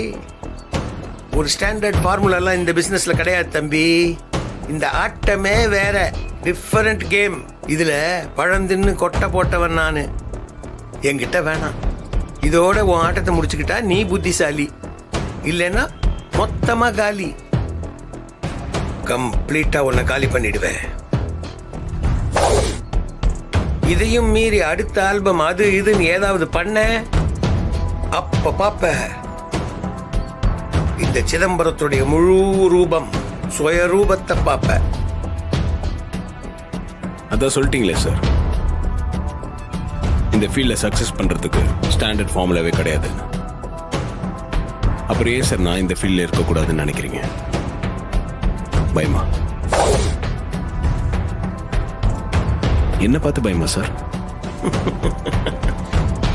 ஒரு ஸ்டாண்டர்ட் ஃபார்முலாலாம் இந்த பிசினஸ்ல கிடையாது தம்பி. இந்த ஆட்டமே வேற, டிஃபரண்ட் கேம். இதுல பழந்தின்னு கொட்டை போட்டவன் நானு. என்கிட்ட வேணாம். இதோட உன் ஆட்டத்தை முடிச்சுக்கிட்டா நீ புத்திசாலி, இல்லைன்னா மொத்தமா காலி. கம்ப்ளீட்டா உன்னை காலி பண்ணிடுவேன். இதையும் மீறி அடுத்த ஆல்பம் அது இதுன்னு ஏதாவது பண்ண அப்ப பாப்ப இந்த சிதம்பரத்துடைய முழு ரூபம், சுயரூபத்தை பாப்ப. அதான் சொல்லிட்டீங்களே சார், இந்த ஃபீல்டில் சக்ஸஸ் பண்ணுறதுக்கு ஸ்டாண்டர்ட் ஃபார்முலாவே கிடையாது. அப்புறம் ஏன் சார் நான் இந்த ஃபீல்டில் இருக்கக்கூடாதுன்னு நினைக்கிறீங்க? பயமா? என்ன பார்த்து பயமா சார்?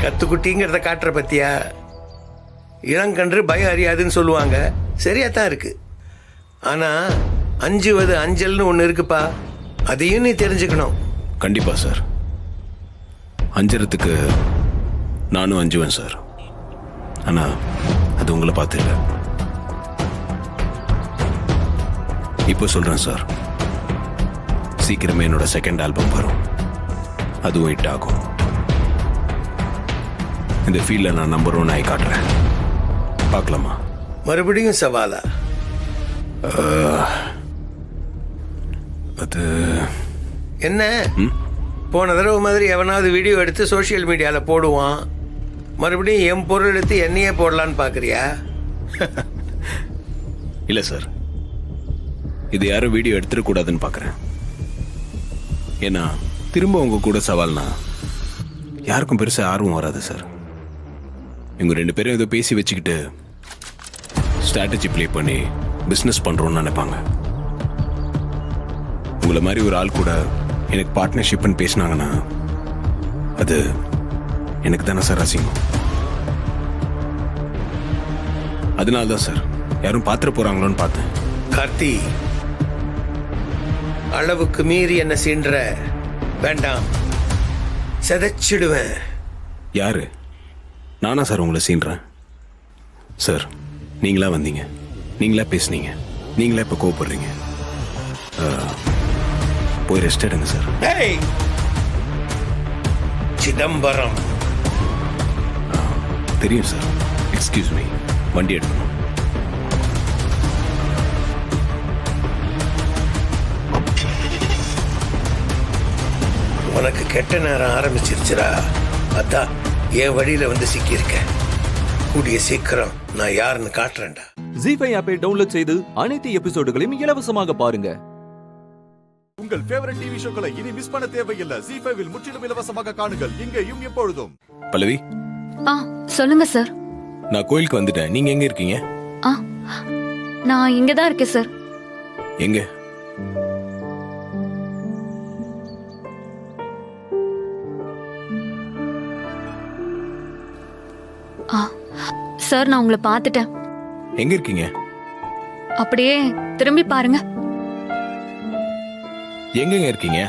கத்துக்குட்டிங்கிறத காட்டுற பத்தியா? இளங்கன்று பயம் அறியாதுன்னு சொல்லுவாங்க. சரியாத்தான் இருக்கு. ஆனா அஞ்சுவது அஞ்சல்னு ஒண்ணு இருக்குப்பா, அதையும் நீ தெரிஞ்சுக்கணும். கண்டிப்பா சார், அஞ்சுறதுக்கு நானும் அஞ்சுவேன் சார். ஆனா அது உங்களை பார்த்து இல்லை. இப்போ சொல்றேன் சார், சீக்கிரமே என்னோட செகண்ட் ஆல்பம் வரும். அதுவும் ஹிட் ஆகும். இந்த ஃபீல்டில் நான் நம்பர் 1 ஆகி காட்டுறேன். பார்க்கலாமா? மறுபடியும் சவாலா? அது என்ன, போன தடவை மாதிரி எவனாவது வீடியோ எடுத்து சோஷியல் மீடியாவில் போடுவான், மறுபடியும் என் பொருள் எடுத்து என்னையே போடலான்னு பார்க்குறியா? இல்லை சார், இது யாரும் வீடியோ எடுத்துடக்கூடாதுன்னு பார்க்குறேன். ஏன்னா திரும்ப உங்க கூட சவால்னா யாருக்கும் பெருசாக ஆர்வம் வராது சார். இவங்க 2 பேரும் ஏதோ பேசி வச்சுக்கிட்டு ஸ்ட்ராட்டஜி ப்ளே பண்ணி பிஸ்னஸ் பண்ணுறோன்னு நினைப்பாங்க. உங்களை மாதிரி ஒரு ஆள் கூட எனக்கு பார்ட்னர்ஷிப்னு பேசினாங்கன்னா அது எனக்கு தானே சார் அசிங்கம். அதனால தான் சார் யாரும் பார்த்துட போகிறாங்களோன்னு பார்த்தேன். கார்த்தி, அளவுக்கு மீறி என்ன சீன்ற வேண்டாம், செதைச்சிடுவேன். யாரு? நானா சார் உங்களை சீன்றேன்? சார் நீங்களா வந்தீங்க, நீங்களா பேசுனீங்க, நீங்களா இப்போ கோவப்படுறீங்க. போய் ரெஸ்ட் எடுங்க சார். சிதம்பரம் தெரியும் சார். எக்ஸ்கியூஸ் மீ, வண்டி எடுக்கணும். உனக்கு கெட்ட நேரம் ஆரம்பிச்சிருச்சுரா. அதான் என் வழியில வந்து சிக்கியிருக்கேன். கூடிய சீக்கிரம் நான் யாருன்னு காட்டுறேன்டா. ஜீஃபை ஆப்பை டவுன்லோட் செய்து அனைத்து எபிசோடுகளையும் இலவசமாக பாருங்க. உங்கள் ஃபேவரட் டிவி ஷோக்களை இனி மிஸ் பண்ண தேவையில்லை. ஜீஃபைவில் முற்றிலும் இலவசமாக காணுங்கள், இங்கேயும் எப்பொழுதும். பல்லவி, சொல்லுங்க சார். நான் கோயிலுக்கு வந்துட்டேன். நீங்க எங்க இருக்கீங்க? நான் இங்க தான் இருக்கேன் சார். எங்க? சார், நான் உங்களை பார்த்துட்டேன். எங்க இருக்கீங்க? அப்படியே திரும்பி பாருங்க. எங்கெங்க இருக்கீங்க?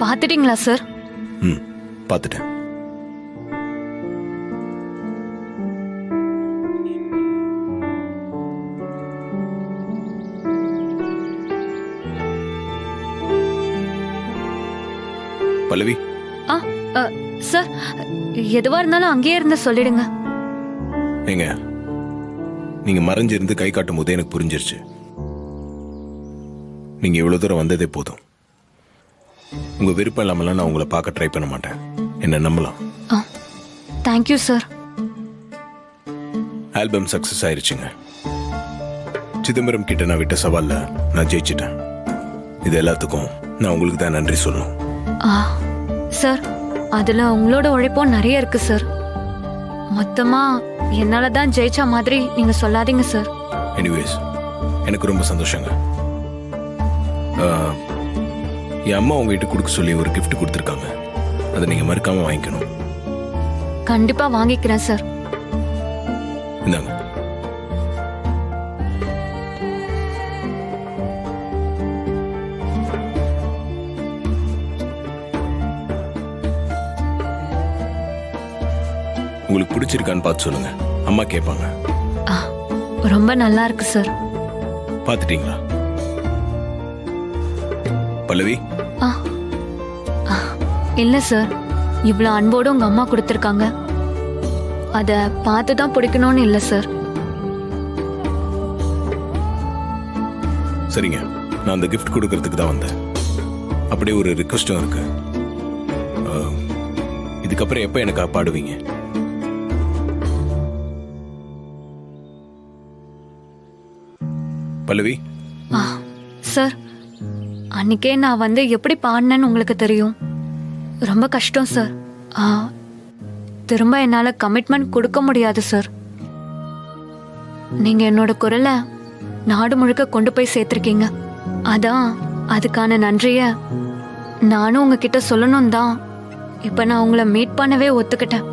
பார்த்துட்டீங்களா சார்? பார்த்துட்டேன். பல்லவி, சார், எதுவா இருந்தாலும் அங்கேயே இருந்து சொல்லிடுங்க. ஏங்க, நீங்க மறைஞ்சிருந்து கை காட்டும் போதே எனக்கு புரிஞ்சிருச்சு. நீங்க இவ்வளவு தூரம் வந்ததே போதும். உங்க விருப்பம் இல்லாமலாம் நான் உங்களை பார்க்க ட்ரை பண்ண மாட்டேன். என்ன நம்பலாம். Thank you sir. ஆல்பம் சக்சஸ் ஆயிருச்சுங்க. சிதம்பரம் கிட்ட நான் விட்ட சவால்ல நான் ஜெயிச்சிட்டேன். இது எல்லாத்துக்கும் நான் உங்களுக்கு தான் நன்றி சொல்லணும். சார், அதுல உங்களோட உழைப்பும் நிறைய இருக்கு சார். மொத்தமா என்னாலதான் ஜெயிச்ச மாதிரி நீங்க சொல்லாதீங்க சார். எனிவேஸ் எனக்கு ரொம்ப சந்தோஷங்க. என் அம்மா உங்ககிட்ட கொடுக்க சொல்லி ஒரு gift கொடுத்துருக்காங்க. அதை நீங்க மறக்காம வாங்கிக்கணும். கண்டிப்பா வாங்கிக்கிறேன் சார். இந்தாங்க. உங்களுக்கு பிடிச்சிருக்கான்னு பார்த்து சொல்லுங்க. அம்மா கேட்பாங்க. ரொம்ப நல்லா இருக்கு சார். பார்த்துட்டீங்களா பல்லவி? இல்ல சார், இவ்வளவு அன்போடு உங்க அம்மா கொடுத்திருக்காங்க. அத பார்த்து தான் பிடிக்கணும்னு இல்ல சார். சரிங்க, நான் அந்த gift கொடுக்கறதுக்கு தான் வந்தேன். அப்படியே ஒரு ரிக்வெஸ்டும் இருக்கு. இதுக்கப்புறம் எப்ப எனக்கு பாடுவீங்க? பல்லவி சார், அன்னைக்கே நான் வந்து எப்படி பாடினேன்னு உங்களுக்கு தெரியும். ரொம்ப கஷ்டம் சார். திரும்ப என்னால கமிட்மெண்ட் கொடுக்க முடியாது சார். நீங்க என்னோட குரலை நாடு முழுக்க கொண்டு போய் சேர்த்திருக்கீங்க. அதான் அதுக்கான நன்றிய நானும் உங்ககிட்ட சொல்லணும் தான் இப்ப நான் உங்களை மீட் பண்ணவே ஒத்துக்கிட்டேன்.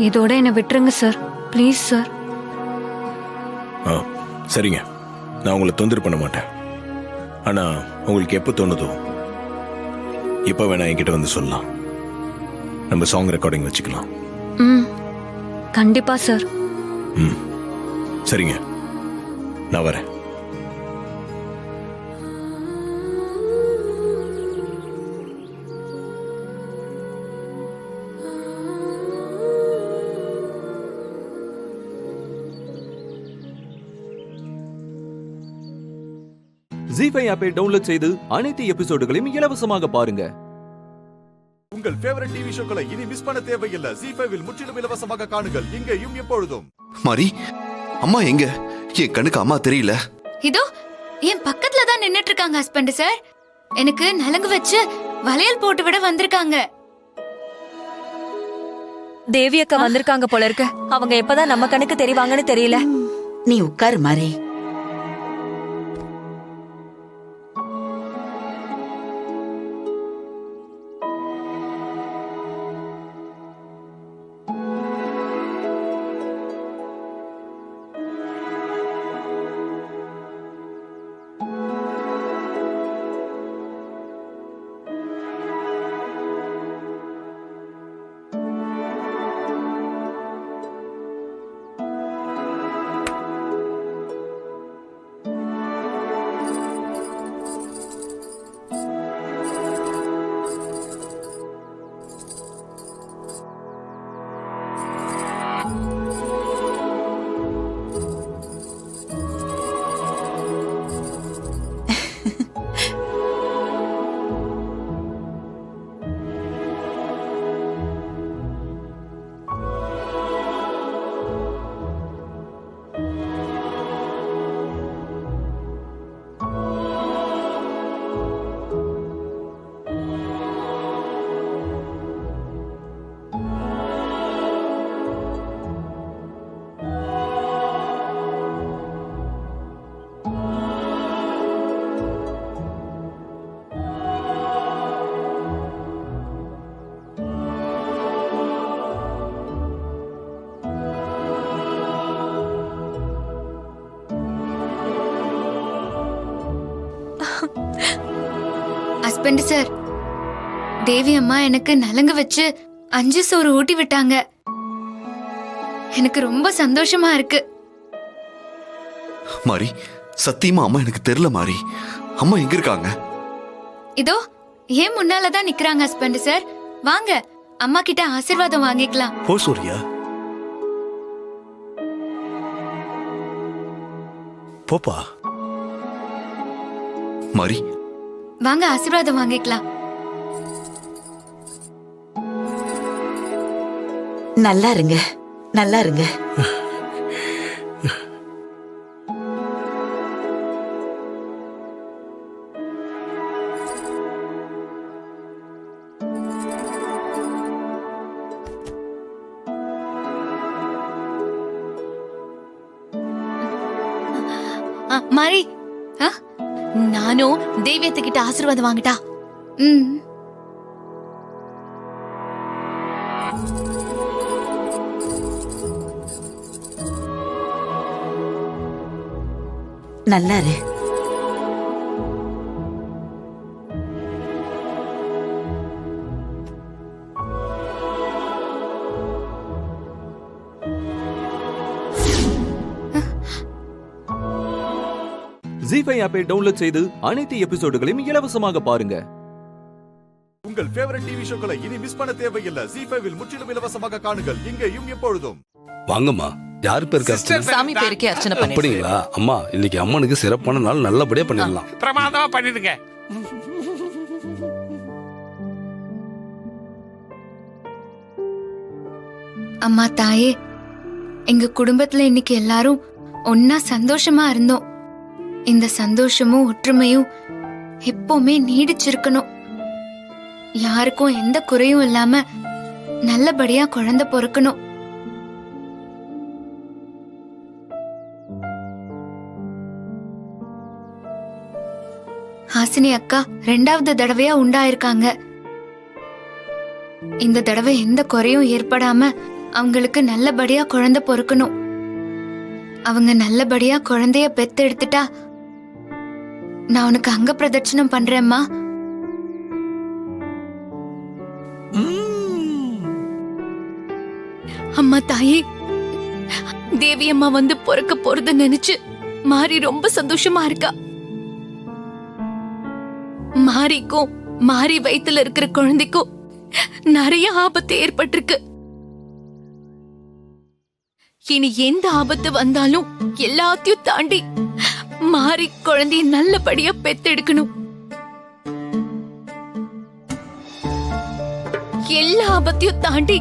இதோட என்னை விட்டுருங்க சார், ப்ளீஸ் சார். சரிங்க, நான் உங்களை தொந்தரவு பண்ண மாட்டேன். ஆனா உங்களுக்கு எப்போ தோணுதோ இப்ப வேணா என்கிட்ட வந்து சொல்லலாம். நம்ம சாங் ரெக்கார்டிங் வச்சுக்கலாம். கண்டிப்பா சார். சரிங்க, நான் வரேன். ஜீ5 ஆப்பை டவுன்லோட் செய்து அனைத்து எபிசோடுகளையும் இலவசமாக பாருங்க. உங்கள் ஃபேவரட் டிவி ஷோக்களை இனி மிஸ் பண்ண தேவையில்லை. ஜீ5 முற்றிலும் இலவசமாக காணுங்கள், இங்கேயும் எப்பொழுதும். மாரி, அம்மா எங்க? என் கண்ணுக்கு அம்மா தெரியல. இதோ என் பக்கத்துல தான் நின்னுட்டு இருக்காங்க ஹஸ்பண்ட் சார். எனக்கு நலங்கு வச்சு வளையல் போட்டு விட வந்திருக்காங்க. தேவி அக்கா வந்திருக்காங்க போல இருக்கு. அவங்க எப்பதான் நம்ம கண்ணுக்கு தெரிவாங்கன்னு தெரியல. நீ உட்காரு மாறி. ஹஸ்பண்ட் சார், தேவி அம்மா எனக்கு நலங்கு வச்சு 5 சோறு ஊட்டி விட்டாங்க. எனக்கு ரொம்ப சந்தோஷமா இருக்கு. மாரி, சத்தியமா அம்மா எனக்கு தெரியல மாரி. அம்மா எங்க இருக்காங்க? இதோ ஏன் முன்னாலதான் நிக்கிறாங்க ஹஸ்பண்ட் சார். வாங்க அம்மா கிட்ட ஆசீர்வாதம் வாங்கிக்கலாம். போ சூர்யா, போப்பா. மாரி, வாங்க ஆசீர்வாதம் வாங்கிக்கலாம். நல்லா இருங்க, நல்லா இருங்க. மாரி நானும் தெய்வத்துக்கிட்ட ஆசீர்வாதம் வாங்கிட்டா. நல்லா இரு. ஜி5 ஆப்பை டவுன்லோட் செய்து அனைத்து எபிசோடுகளையும் இலவசமாக பாருங்க. உங்கள் ஃபேவரட் டிவி ஷோக்களை இனி மிஸ் பண்ண தேவையில்லை. ஜி5ல் முற்றிலும் இலவசமாக காணுங்கள் இங்கேயும் எப்பொழுதும். வாங்கம்மா, யாரு பேருக்கு அர்ச்சனை? சாமி பேருக்கே அர்ச்சனை பண்ணி. அப்படிங்களா? அம்மா, இன்னைக்கு அம்மனுக்கு சிறப்பான நாள், நல்லபடியா பண்ணிடலாம். பிரமாதமா பண்ணிடுங்க. அம்மா தாயே, எங்க குடும்பத்துல இன்னைக்கு எல்லாரும் ஒன்னா சந்தோஷமா இருந்தோம். இந்த சந்தோஷமும் ஒற்றுமையும் எப்பவுமே நீடிச்சிருக்கணும். யாருக்கும் எந்த குறையும் இல்லாம நல்லபடியா குழந்தை பொறுக்கணும். ஹாசினி அக்கா 2வது தடவையா உண்டாயிருக்காங்க. இந்த தடவை எந்த குறையும் ஏற்படாம அவங்களுக்கு நல்லபடியா குழந்தை பொறுக்கணும். அவங்க நல்லபடியா குழந்தைய பெத்தெடுத்துட்டா நான் உனக்கு அங்க பிரதட்சணம் பண்றேம்மா. அம்மா தாயே, தேவி அம்மா வந்து பொறுக்க போறத நினைச்சு மாரி ரொம்ப சந்தோஷமா இருக்கா. மாரிக்கும் மாரி வயித்துல இருக்கிற குழந்தைக்கும் நிறைய ஆபத்து ஏற்பட்டிருக்கு. இனி எந்த ஆபத்து வந்தாலும் எல்லாத்தையும் தாண்டி மாரி குழந்தைய நல்லபடியா பெத்தெடுக்கணும். எல்லா ஆபத்தையும் தாண்டி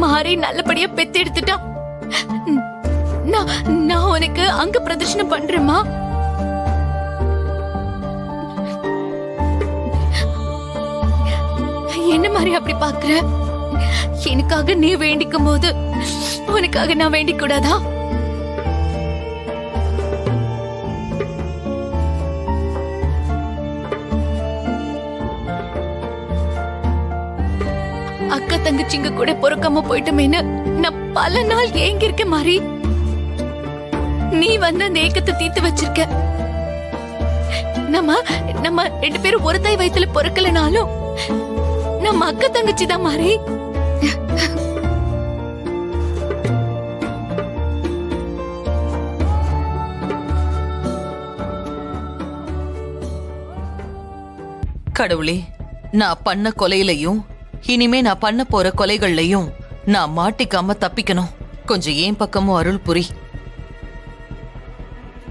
மாரி நல்லபடியா பெத்தெடுத்துட்டா நான் உனக்கு அங்க பிரதர்ஷனம் பண்றேம்மா. என்ன மாதிரி அப்படி பாக்குற? எனக்காக நீ வேண்டிக்கும் போது உனக்காக நான் வேண்டிக் கூடாதா? அக்கா தங்கச்சிங்க கூட பொறுக்காம போயிட்டமேன்னு நான் பல நாள் ஏங்கி இருக்கேன் மாரி. நீ வந்து அந்த ஏக்கத்தை தீர்த்து வச்சிருக்க. நம்ம 2 பேரும் ஒரு தாய் வயித்துல பொறுக்கலனாலும் நம்ம அக்கா தங்கச்சி தான் மாரி. கடவுளே, நான் பண்ண கொலையிலையும் இனிமே நான் பண்ண போற கொலைகள்லையும் நான் மாட்டிக்காம தப்பிக்கணும். கொஞ்சம் ஏன் பக்கமும் அருள் புரி.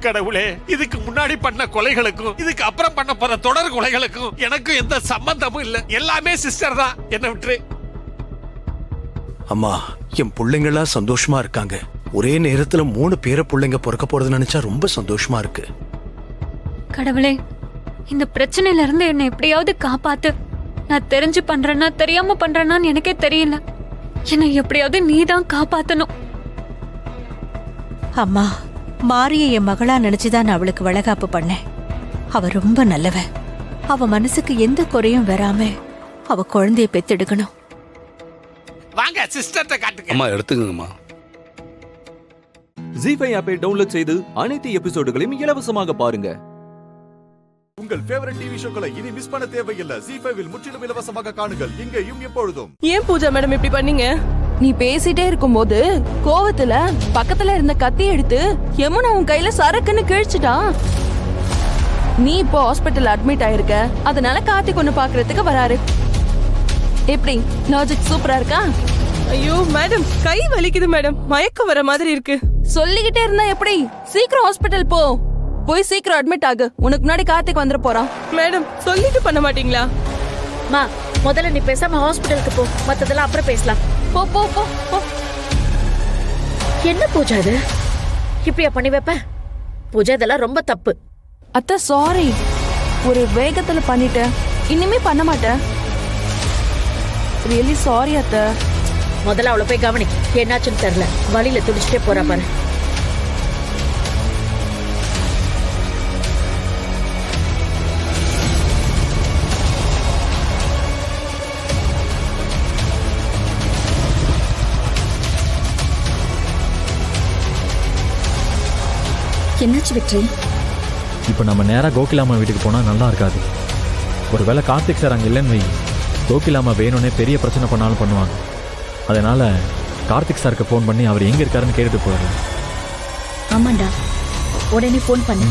கடவுளே, இதுக்கு முன்னாடி பண்ண கொலைகளுக்கும் இதுக்கு அப்புறம் பண்ண போற தொடர் கொலைகளுக்கும் எனக்கும் எந்த சம்பந்தமும் இல்ல. எல்லாமே சிஸ்டர் தான். என்ன விட்டுரு. அம்மா, என் பிள்ளைங்களா சந்தோஷமா இருக்காங்க. ஒரே நேரத்துல 3 பேர பிள்ளைங்க பிறக்க போறது நினைச்சா ரொம்ப சந்தோஷமா இருக்கு. கடவுளே, இந்த பிரச்சனையில இருந்து என்னை எப்படியாவது காப்பாத்து. நான் தெரிஞ்சு பண்றேன்னா தெரியாம பண்றேன்னான்னு எனக்கே தெரியல. என்னை எப்படியாவது நீதான் காப்பாத்தணும். அம்மா, மாரிய என் மகளா நினைச்சுதான் நான் அவளுக்கு வளகாப்பு பண்ணேன். அவ ரொம்ப நல்லவ. அவ மனசுக்கு எந்த குறையும் வராம அவ குழந்தைய பெத்தெடுக்கணும். வாங்க சிஸ்டர்ட்ட காட்டுங்க. அம்மா, எடுத்துக்கங்கம்மா. ஜி5 ஆப்பை டவுன்லோட் செய்து அனைத்து எபிசோடுகளையும் இலவசமாக பாருங்க. உங்கள் ஃபேவரட் டிவி ஷோக்களை இனி மிஸ் பண்ண தேவையில்லை. ஜி5ல் முற்றிலும் இலவசமாக காணுங்கள் இங்கேயும் எப்பொழுதும். ஏன் பூஜா மேடம் இப்படி பண்ணீங்க? நீ பேசிட்டே இருக்கும்போது கோவத்துல பக்கத்துல இருந்த கத்தி எடுத்து யமுனா உன் கையில சரக்குன்னு கிழிச்சிட்டான். நீ இப்போ ஹாஸ்பிட்டல் அட்மிட் ஆயிருக்க. அதனால கார்த்திக் ஒன்னு பாக்குறதுக்கு வராரு. எப்படி லாஜிக் சூப்பரா இருக்கா? ஐயோ மேடம், கை வலிக்குது மேடம். மயக்கம் வர மாதிரி இருக்கு. சொல்லிக்கிட்டே இருந்தா எப்படி? சீக்கிரம் ஹாஸ்பிட்டல் போ. போய் சீக்கிரம் அட்மிட் ஆகு. உனக்கு முன்னாடி கார்த்திக் வந்துட போறான். மேடம், சொல்லிட்டு பண்ண மாட்டீங்களா? மா, முதல்ல நீ பேசாம ஹாஸ்பிட்டலுக்கு போ. மத்ததெல்லாம் அப்புறம் பேசலாம். போ போ போ போ. என்ன பூஜா இது? இப்படியா பண்ணி வைப்ப? பூஜா, இதெல்லாம் ரொம்ப தப்பு. அத்தை, சாரி. ஒரு வேகத்துல பண்ணிட்டேன். இனிமே பண்ண மாட்டேன். ரியலி சாரி அத்தை. முதல்ல அவளை போய் கவனி. என்னாச்சுன்னு தெரியல. வழியில துடிச்சிட்டே போறா பாரு. என்னாச்சு வெற்றி? இப்போ நம்ம நேராக கோகிலாமா வீட்டுக்கு போனால் நல்லா இருக்காது. ஒருவேளை கார்த்திக் சார் அங்கே இல்லைன்னு வை, கோகிலாமா வேணும்னே பெரிய பிரச்சனை பண்ணாலும் பண்ணுவாங்க. அதனால கார்த்திக் சாருக்கு ஃபோன் பண்ணி அவர் எங்கே இருக்காருன்னு கேட்டுட்டு போயிடலாம். ஆமாண்டா, உடனே ஃபோன் பண்ணு.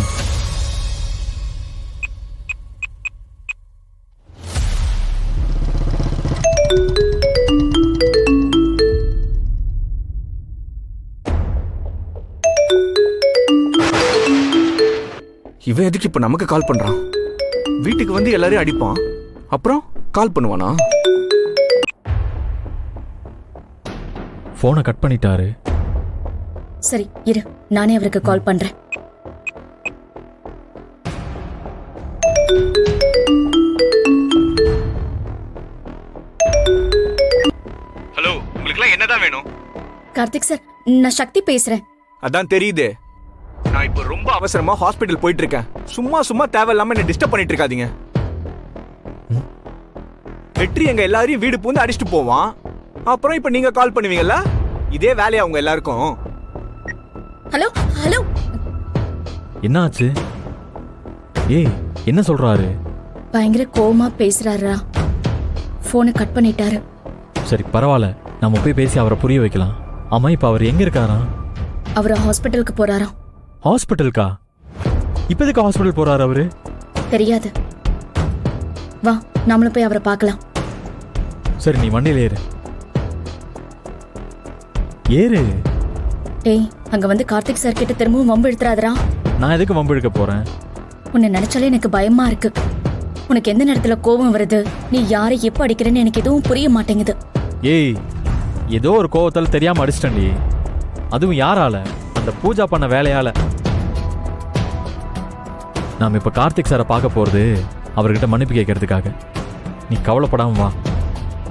இவன் எதுக்கு இப்ப நமக்கு கால் பண்றான்? வீட்டுக்கு வந்து எல்லாரையும் அடிப்பான், அப்புறம் கால் பண்ணுவானா? ஃபோனை கட் பண்ணிட்டாரு. சரி இரு, நானே அவருக்கு கால் பண்றேன். ஹலோ, உங்களுக்குலாம் என்னதான் வேணும்? கார்த்திக் சார், நான் சக்தி பேசுறேன். அதான் தெரியுது. நான் இப்போ ரொம்ப அவசரமா ஹாஸ்பிட்டல் போயிட்டு இருக்கேன். சும்மா தேவையில்லாம என்ன டிஸ்டர்ப் பண்ணிட்டு இருக்காதீங்க. வெற்றி எங்க எல்லாரையும் வீடு பூந்து அடிச்சுட்டு போவான். அப்புறம் இப்ப நீங்க கால் பண்ணுவீங்கல்ல, இதே வேலையா அவங்க எல்லாருக்கும்? ஹலோ ஹலோ, என்ன ஆச்சு? ஏய், என்ன சொல்றாரு? பயங்கர கோவமா பேசுறாரா. போனை கட் பண்ணிட்டாரு. சரி பரவாயில்ல, நம்ம போய் பேசி அவரை புரிய வைக்கலாம். ஆமா, இப்ப அவர் எங்க இருக்காரா? அவர் ஹாஸ்பிட்டலுக்கு போறாராம். ஹாஸ்பிட்டலுக்கா? இப்ப எதுக்கு ஹாஸ்பிட்டல் போறாரு அவரு? தெரியாது, வா நாமளும் போய் அவரை பார்க்கலாம். சரி, நீ வண்டியில ஏறு. ஏறு. டேய், அங்க வந்து கார்த்திக் சார் கிட்ட திரும்பவும் வம்பு எடுத்துறாதரா. நான் எதுக்கு வம்பு எடுக்க போறேன்? உன்னை நினைச்சாலே எனக்கு பயமா இருக்கு. உனக்கு எந்த நேரத்துல கோபம் வருது, நீ யாரை எப்ப அடிக்கிறேன்னு எனக்கு எதுவும் புரிய மாட்டேங்குது. ஏய், ஏதோ ஒரு கோவத்தால தெரியாம அடிச்சிட்டேன்டி. அதுவும் யாரால? அந்த பூஜா பண்ண வேலையால. நாம இப்ப கார்த்திக் சாரை பார்க்க போறது அவர்கிட்ட மன்னிப்பு கேட்கறதுக்காக. நீ கவலைப்படாம வா.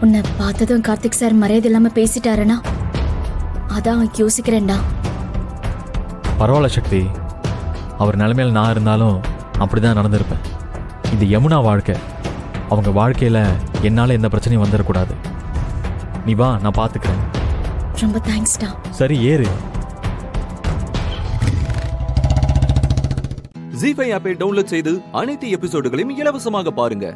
உன்னை பார்த்ததும் கார்த்திக் சார் மரியாதை இல்லாம பேசிட்டாருனா அதான் யோசிக்கிறேன்டா. பரவாயில்ல சக்தி, அவர் நிலைமையில நான் இருந்தாலும் அப்படிதான் நடந்திருப்பேன். இது யமுனா வாழ்க்கை. அவங்க வாழ்க்கையில என்னால எந்த பிரச்சனையும் வந்துடக்கூடாது. நீ வா, நான் பாத்துக்கிறேன். ரொம்ப தேங்க்ஸ்டா. சரி ஏறு. ஜீஃபை ஆப்பை டவுன்லோட் செய்து அனைத்து எபிசோடுகளையும் இலவசமாக பாருங்க.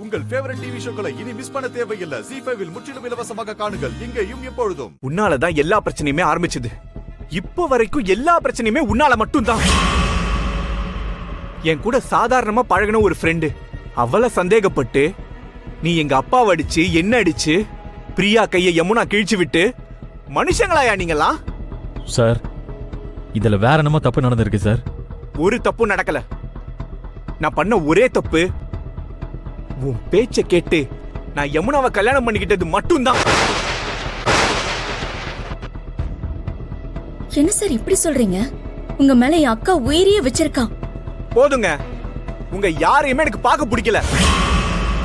உங்கள் ஃபேவரட் டிவி ஷோக்களை இனி மிஸ் பண்ண தேவையில்லை. ஜீஃபைவில் முற்றிலும் இலவசமாக காணுங்கள், இங்கேயும் எப்பொழுதும். உன்னாலதான் எல்லா பிரச்சனையுமே ஆரம்பிச்சது. இப்போ வரைக்கும் எல்லா பிரச்சனையுமே உன்னால மட்டும்தான். என் கூட சாதாரணமா பழகின ஒரு ஃப்ரெண்டு, அவளை சந்தேகப்பட்டு நீ எங்க அப்பாவை அடிச்சு என்ன அடிச்சு பிரியா கையை யமுனா கிழிச்சு விட்டு மனுஷங்களாயா நீங்களா? சார், இதுல வேற என்னமோ தப்பு நடந்திருக்கு சார். ஒரு தப்பு நடக்கல. நான் பண்ண ஒரே தப்பு, உன் பேச்ச கேட்டு நான் யமுனாவை கல்யாணம் பண்ணிக்கிட்டது மட்டும்தான். என்ன சார் இப்படி சொல்றீங்க? உங்க மேல என் அக்கா உயிரியே வச்சிருக்கா. போதுங்க, உங்க யாரையுமே எனக்கு பார்க்க பிடிக்கல.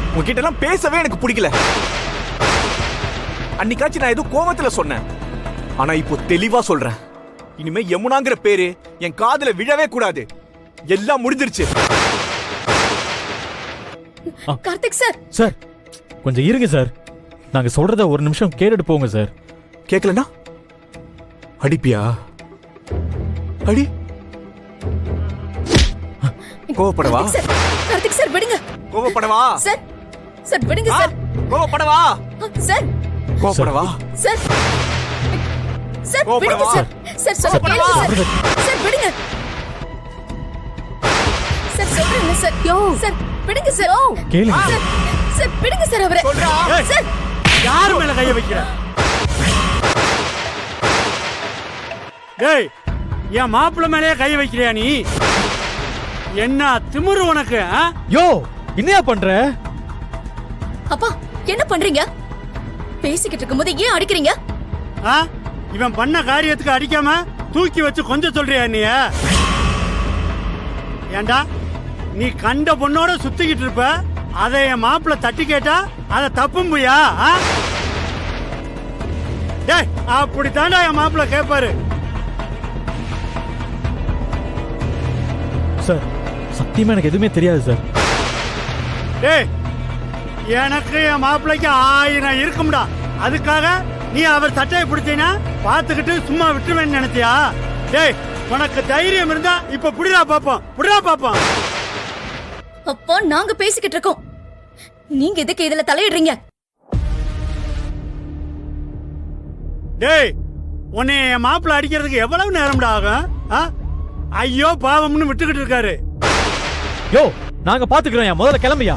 உங்ககிட்ட எல்லாம் பேசவே எனக்கு பிடிக்கல. அன்னைக்காச்சும் நான் ஏதோ கோவத்துல சொன்னேன், ஆனா இப்போ தெளிவா சொல்றேன். இனிமே யமுனாங்கிற பேரு என் காதுல விழவே கூடாது. எல்லாம் முடிஞ்சிருச்சு. கார்த்திக் சார். சார் கொஞ்சம் இருங்க சார், நாங்க சொல்றத ஒரு நிமிஷம் கேட்டுட்டு போங்க சார். கேட்கலனா அடிப்பியா? அடி. கோவப்படவா? கார்த்திக் சார் விடுங்க. கோவப்படவா? சார் சார் விடுங்க சார். கோவப்படவா? சார் கோவப்படவா? சார் சார் விடுங்க சார். சார் சொல்ல கேளுங்க சார். சார் விடுங்க. சார் சொல்றேன் சார். யோ சார் விடுங்க சார். கேளுங்க சார். சார் விடுங்க சார் அவரை. சார் யார் மேல கைய வைக்கிற? டேய், என் மாப்பிள்ள மேலே கைய வைக்கிறியா நீ? என்ன திமிரு உனக்கு? யோ, என்னையா பண்ற? அப்பா என்ன பண்றீங்க? பேசிக்கிட்டு இருக்கும்போது ஏன் அடிக்கிறீங்க? இவன் பண்ண காரியத்துக்கு அடிக்காம தூக்கி வச்சு கொஞ்சம் சொல்றியா நீ? ஏண்டா, நீ கண்ட பொண்ணோட சுத்திக்கிட்டு இருப்ப, அதை என் மாப்பிள்ள தட்டி கேட்டா அதை தப்பும்புயா? டேய், அப்படித்தாண்டா என் மாப்பிள்ள கேட்பாரு. சார், சத்தியமா எனக்கு எதுவுமே தெரியாது சார். டேய், எனக்கு என் மாப்பிள்ளைக்கு 1000 இருக்கும்டா. அதுக்காக நீ அவர் சட்டையை பிடிச்சீனா பார்த்துக்கிட்டு சும்மா விட்டுருவேன்னு நினைச்சியா? டேய் உனக்கு தைரியம் இருந்தா இப்ப புடிடா பாப்போம். அப்போ நாங்க பேசிக்கிட்டு இருக்கோம், நீங்க எதுக்கு இதுல தலையிடுறீங்க? டேய் உன்னை என் மாப்பிள்ள அடிக்கிறதுக்கு எவ்வளவு நேரம்டா ஆகும்? ஐயோ பாவம்னு விட்டுக்கிட்டு இருக்காரு. யோ நாங்க பாத்துக்கிறோம், முதல்ல கிளம்பியா.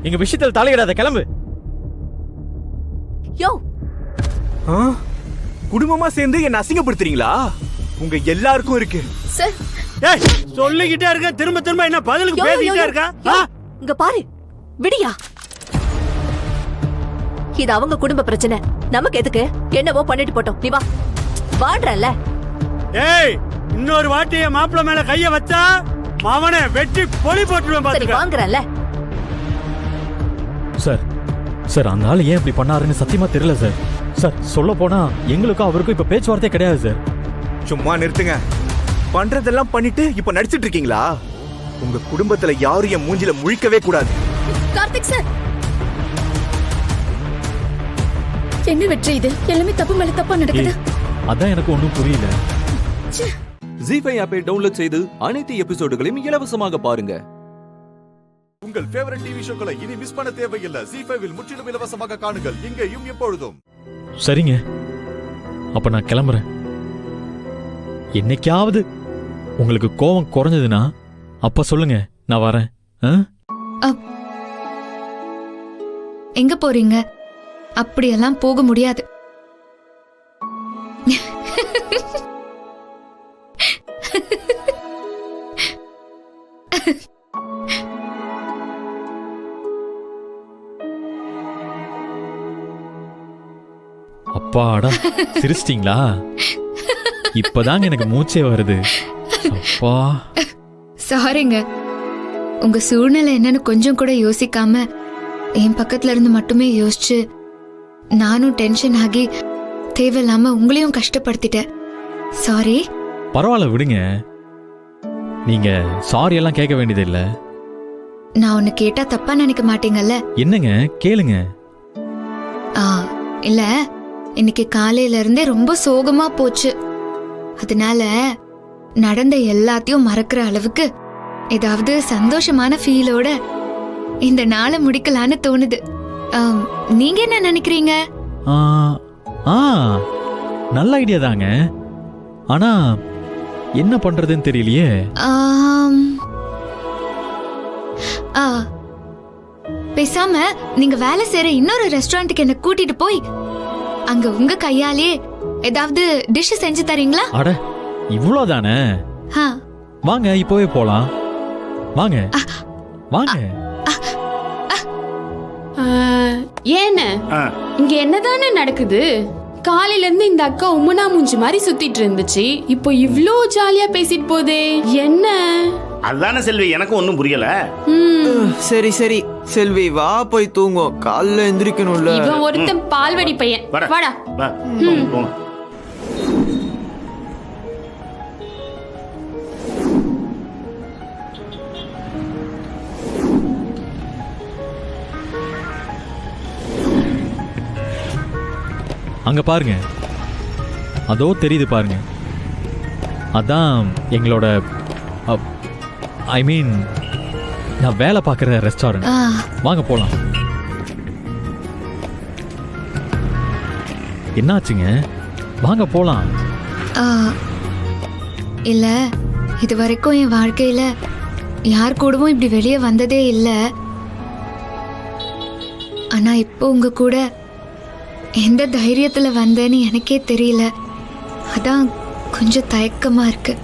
எங்க விஷயத்துல தலையிடாத, கிளம்பு. யோ குடும்பமா சேர்ந்து என்ன அசிங்கப்படுத்துறீங்களா? உங்க எல்லாருக்கும் இருக்கு. சார் டேய் சொல்லிக்கிட்டே இருக்க, திரும்ப திரும்ப என்ன பதிலுக்கு பேசிக்கிட்டே இருக்க? இங்க பாரு, விடியா. இது அவங்க குடும்ப பிரச்சனை, நமக்கு எதுக்கு? என்னவோ பண்ணிட்டு போட்டோம், நீ வா. வாடுறல்ல. டேய் இன்னொரு வாட்டி என் மாப்பிள்ள மேல கைய வச்சா அவனை வெட்டி பொலி போட்டுருவேன் பாத்துக்க. வாங்குறல்ல. சார் சார் அந்த ஆள் ஏன் இப்படி பண்ணாருன்னு சத்தியமா தெரியல சார். சார் சொல்ல போனா எங்களுக்கும் அவருக்கும் இப்ப பேச்சுவார்த்தை கிடையாது சார். சும்மா நிறுத்துங்க. பண்றதெல்லாம் பண்ணிட்டு இப்ப நடிச்சிட்டு இருக்கீங்களா? உங்க குடும்பத்துல யாரும் என் மூஞ்சில முழிக்கவே கூடாது. கார்த்திக் சார், என்ன வெற்றி இது? எல்லாமே தப்பு மேல தப்பா நடக்குது. அதான் எனக்கு ஒண்ணும் புரியல. ஜீஃபை ஆப்பை டவுன்லோட் செய்து அனைத்து எபிசோடுகளையும் இலவசமாக பாருங்க. உங்கள் ஃபேவரட் டிவி ஷோக்களை இனி மிஸ் பண்ண தேவையில்லை. ஜீஃபைவில் முற்றிலும் இலவசமாக காணுங்கள், இங்கேயும் எப்பொழுதும். சரிங்க, அப்ப நான் கிளம்புறேன். என்னைக்காவது உங்களுக்கு கோபம் குறைஞ்சதுன்னா அப்ப சொல்லுங்க, நான் வரேன். எங்க போறீங்க? அப்படியெல்லாம் போக முடியாது. அப்பாடா சிரிச்சிட்டீங்களா? இப்பதாங்க எனக்கு மூச்சே வருது. அப்பா சாரிங்க, உங்க சூழ்நிலை என்னன்னு கொஞ்சம் கூட யோசிக்காம என் பக்கத்துல இருந்து மட்டுமே யோசிச்சு நானும் டென்ஷன் ஆகி தேவையில்லாம உங்களையும் கஷ்டப்படுத்திட்டேன். சாரி. பரவாயில்ல விடுங்க, நீங்க சாரி எல்லாம் கேட்க வேண்டியது இல்ல. நான் ஒன்னு கேட்டா தப்பா நினைக்க மாட்டீங்கல்ல? என்னங்க கேளுங்க. இல்ல, இன்னைக்கு காலையில இருந்தே ரொம்ப சோகமா போச்சு. அதனால நடந்த எல்லாத்தையும் மறக்கிற அளவுக்கு ஏதாவது சந்தோஷமான ஃபீலோட இந்த நாளை முடிக்கலான்னு தோணுது. நீங்க என்ன நினைக்கிறீங்க? நல்ல ஐடியா தாங்க. ஆனா என்ன பண்றதுன்னு தெரியலையே. பேசாம நீங்க வேலை செய்யற இன்னொரு ரெஸ்டாரண்ட்டுக்கு என்ன கூட்டிட்டு போய் அங்க உங்க கையாலே ஏதாவது டிஷ் செஞ்சு தரீங்களா? அட இவ்வளவுதானே. வாங்க இப்போவே போலாம். வாங்க வாங்க. ஏன்னு இங்க என்னதானே நடக்குது? காலையில இருந்து இந்த அக்கா உம்மனா மூஞ்சி மாதிரி சுத்திட்டு இருந்துச்சு, இப்போ இவ்ளோ ஜாலியா பேசிட்டு போதே, என்ன? அதானே செல்வி, எனக்கும் ஒன்னும் புரியல. சரி சரி செல்வி, வா போய் தூங்கும், காலைல எந்திரிக்கணும்ல. இவன் ஒருத்தன் பால்வடி பையன். வாடா. அங்க பாருங்க, அதோ தெரியுது பாருங்க, அதான் எங்களோட ஐ மீன் நான் வேலை பார்க்குற ரெஸ்டாரண்ட். வாங்க போலாம். என்னாச்சுங்க? வாங்க போலாம். இல்ல, இது வரைக்கும் என் வாழ்க்கையில யார் கூடவும் இப்படி வெளியே வந்ததே இல்லை. ஆனா இப்போ உங்க கூட எந்த தைரியத்துல வந்தேன்னு எனக்கே தெரியல. அதான் கொஞ்சம் தயக்கமா இருக்கு.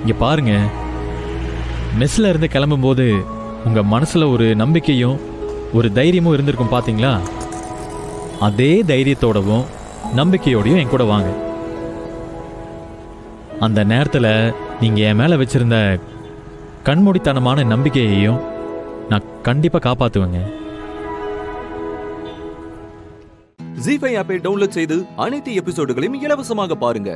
இங்க பாருங்க, மெஸ்ல இருந்து கிளம்பும் போது உங்க மனசுல ஒரு நம்பிக்கையும் ஒரு தைரியமும் இருந்திருக்கும் பாத்தீங்களா? அதே தைரியத்தோடவும் நம்பிக்கையோடையும் என் கூட வாங்க. அந்த நேரத்துல நீங்க என் மேல வச்சிருந்த கண்மூடித்தனமான நம்பிக்கையையும் நான் கண்டிப்பா காப்பாத்துவேங்க. ஜீஃபை ஆப்பை டவுன்லோட் செய்து அனைத்து எபிசோடுகளையும் இலவசமாக பாருங்க.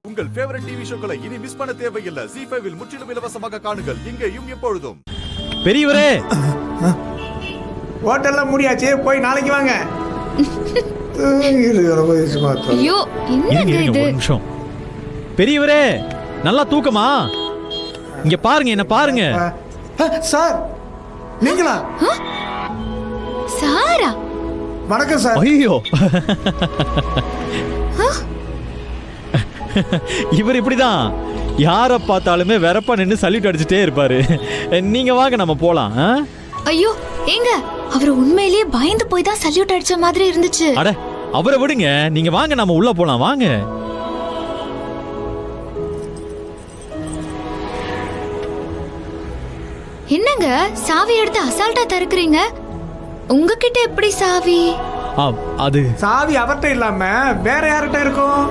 உங்கள் ஃபேவரட் டிவி ஷோக்களை இனி மிஸ் பண்ண தேவையில்லை. ஜீஃபைவில் முற்றிலும் இலவசமாக காணுங்கள், இங்கேயும் எப்பொழுதும். பெரியவரே, ஹோட்டல்லாம் முடியாச்சு, போய் நாளைக்கு வாங்க. ஐயோ என்னங்க இருங்க, இது? ஒரு நிமிஷம். பெரியவரே, நல்லா தூக்கமா? இங்க பாருங்க, என்ன பாருங்க. சார், நீங்களா? சாரா? வணக்கம் சார். ஐயோ, இவர் இப்படிதான் யார பார்த்தாலுமே வெறப்பா நின்று சல்யூட் அடிச்சுட்டே இருப்பாரு. நீங்க வாங்க, நம்ம போலாம். ஐயோ ஏங்க, அவர் உண்மையிலேயே பயந்து போய் தான் சல்யூட் அடிச்ச மாதிரி இருந்துச்சு. அட, அவரை விடுங்க, நீங்க வாங்க, நம்ம உள்ள போலாம், வாங்க. என்னங்க சாவி எடுத்து அசால்ட்டா திறக்கிறீங்க? உங்ககிட்ட எப்படி சாவி? அது சாவி அவர்கிட்ட இல்லாம வேற யார்கிட்ட இருக்கும்?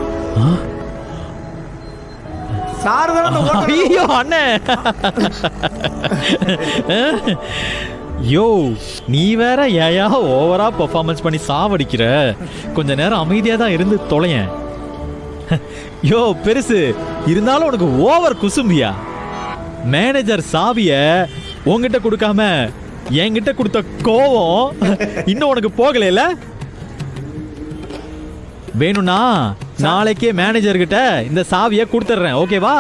சார் தான். ஐயோ அண்ணே, யோ நீ வேற ஏயா ஓவரா பெர்ஃபார்மன்ஸ் பண்ணி சாவடிக்கிற. கொஞ்ச நேரம் அமைதியா தான் இருந்து தொலையேன். யோ பெருசு, இருந்தாலும் உனக்கு ஓவர் குசும்பியா? மேனேஜர் சாவிய உன்கிட்ட கொடுக்காம என்கிட்ட கொடுத்த கோவம் இன்னும் உனக்கு போகல. வேணும்னா நாளைக்கே மேனேஜர் கிட்ட இந்த சாவியை கொடுத்துறேன், ஓகேவா?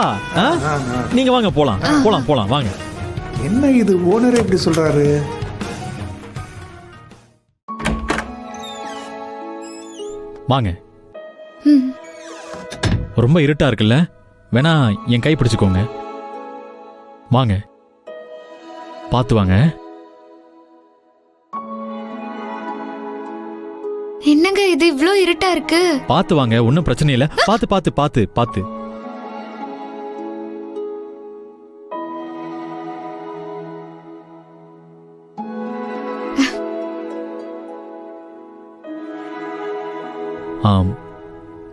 நீங்க வாங்க, போலாம் போலாம் போலாம், வாங்க. என்ன இது, ஓனர் எப்படி சொல்றாரு? வாங்க. ரொம்ப இருட்டா இருக்குல்ல, வேணா என் கை பிடிச்சுக்கோங்க. வாங்க, பார்த்து வாங்க. என்னங்க இது இவ்ளோ இருட்டா இருக்கு? பார்த்து வாங்க, ஒன்னும் பிரச்சனை இல்ல. பார்த்து பார்த்து பார்த்து பார்த்து.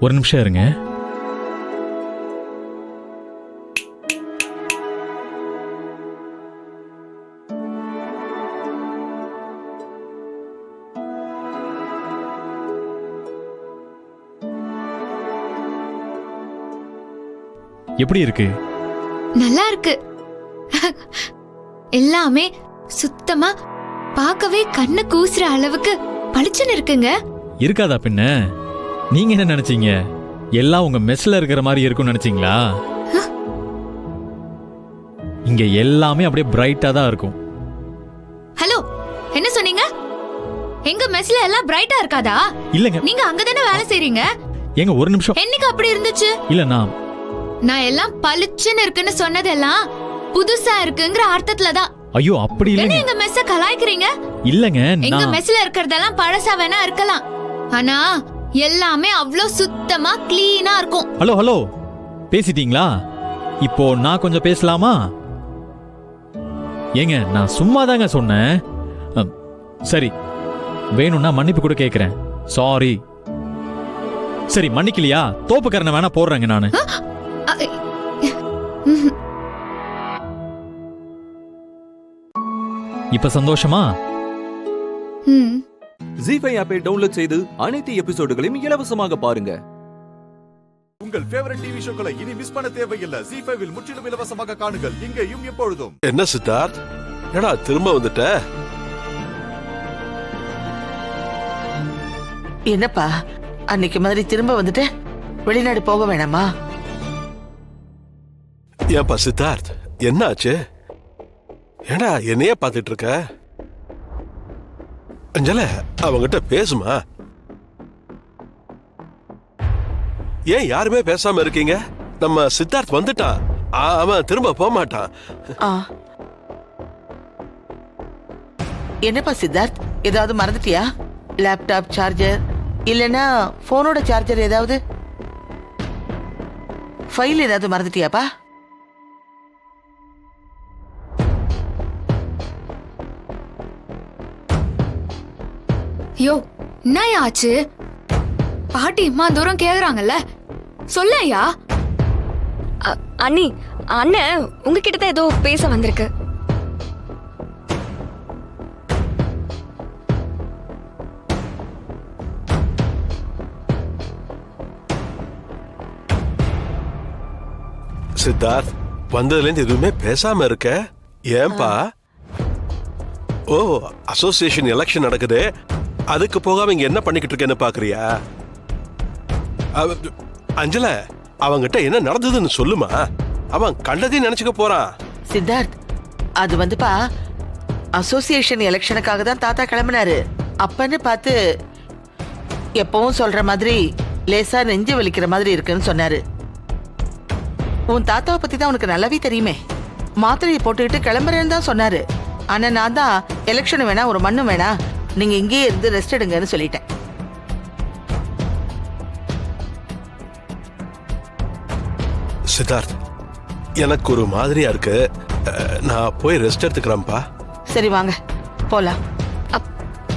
ஒரு நிமிஷம் இருங்க. எப்படி இருக்கு? நல்லா இருக்கு. எல்லாமே சுத்தமா பார்க்கவே கண்ணு கூசுற அளவுக்கு பளிச்சுன்னு இருக்குங்க. இருக்காதா பின்ன? நீங்க என்ன நினைச்சீங்க? எல்லாம் உங்க மெஸ்ல இருக்கிற மாதிரி இருக்கும்னு நினைச்சீங்களா? இங்க எல்லாமே அப்படியே பிரைட்டா தான் இருக்கும். ஹலோ, என்ன சொன்னீங்க? எங்க மெஸ்ல எல்லாம் பிரைட்டா இருக்காதா? இல்லங்க, நீங்க அங்கதானே வேலை செய்றீங்க. ஏங்க ஒரு நிமிஷம். என்னைக்கு அப்படி இருந்துச்சு? இல்ல, நான் எல்லாம் பளிச்சுன்னு இருக்குன்னு சொன்னதெல்லாம் புதுசா இருக்குங்கிற அர்த்தத்துல தான். ஐயோ அப்படி இல்ல. என்ன எங்க மெஸ்ஸ கலாய்க்கிறீங்க? இல்லங்க, எங்க மெஸ்ல இருக்கிறதெல்லாம் பழசா வேணா இருக்கலாம், ஆனா எல்லாமே அவ்ளோ சுத்தமா கிளீனா இருக்கும். ஹலோ ஹலோ, பேசிட்டீங்களா? இப்போ நான் கொஞ்சம் பேசலாமா? ஏங்க நான் சும்மா தாங்க சொன்னேன். சரி, வேணும்னா மன்னிப்பு கூட கேக்குறேன். சாரி. சரி, மன்னிக்கலையா? தோப்புக்கரணை வேணா போடுறேங்க நானு. இப்ப சந்தோஷமா? ஜீ5 ஆப்பை டவுன்லோட் செய்து அனைத்து எபிசோடுகளையும் இலவசமாக பாருங்க. உங்கள் ஃபேவரட் டிவி ஷோக்களை இனி மிஸ் பண்ண தேவையில்லை. ஜீ5 முற்றிலும் இலவசமாக காணுங்கள், இங்கேயும் எப்பொழுதும். என்ன சித்தார்த், ஏடா திரும்ப வந்துட்ட? என்னப்பா அன்னைக்கு மாதிரி திரும்ப வந்துட்டு வெளிநாடு போக வேணாமா? ஏன்பா சித்தார்த், என்ன ஆச்சு? ஏடா என்னையே பார்த்துட்டு இருக்க? அஞ்சல, அவங்கிட்ட பேசுமா? ஏன் யாருமே பேசாம இருக்கீங்க? நம்ம சித்தார்த் வந்துட்டான், அவன் திரும்ப போக மாட்டான். என்னப்பா சித்தார்த், ஏதாவது மறந்துட்டியா? லேப்டாப் சார்ஜர் இல்லனா போனோட சார்ஜர், ஏதாவது ஃபைல் ஏதாவது மறந்துட்டியாப்பா? யோ, என்ன ஆச்சு? பாட்டி இம்மா தூரம் கேக்குறாங்கல்ல, சொல்லையா? அண்ணி, அண்ணன் உங்ககிட்ட தான் ஏதோ பேச வந்திருக்கு. சித்தார்த், வந்ததுல இருந்து எதுவுமே பேசாம இருக்க, ஏன்பா? ஓ, அசோசியேஷன் எலெக்ஷன் நடக்குது, அதுக்கு போகாம இங்க என்ன பண்ணிக்கிட்டு இருக்கேன்னு பாக்குறியா? அஞ்சல, அவங்கிட்ட என்ன நடந்ததுன்னு சொல்லுமா. அவன் கண்டதையும் நினைச்சுக்க போறான். சித்தார்த், அது வந்துப்பா அசோசியேஷன் எலெக்ஷனுக்காக தான் தாத்தா கிளம்பினாரு. அப்பன்னு பார்த்து எப்பவும் சொல்ற மாதிரி லேசா நெஞ்சு வலிக்கிற மாதிரி இருக்குன்னு சொன்னாரு. உன் தாத்தாவை பத்தி தான் உனக்கு நல்லாவே தெரியுமே. மாத்திரையை போட்டுக்கிட்டு கிளம்புறேன்னு தான் சொன்னாரு. ஆனா நான் தான் எலெக்ஷன் வேணா ஒரு மண்ணு வேணா, நீங்க இங்கேயே இருந்து ரெஸ்ட் எடுங்கன்னு சொல்லிட்டேன். சித்தார்த், எனக்கு ஒரு மாதிரியா இருக்கு, நான் போய் ரெஸ்ட் எடுத்துக்கிறேன்ப்பா. சரி வாங்க போலாம்.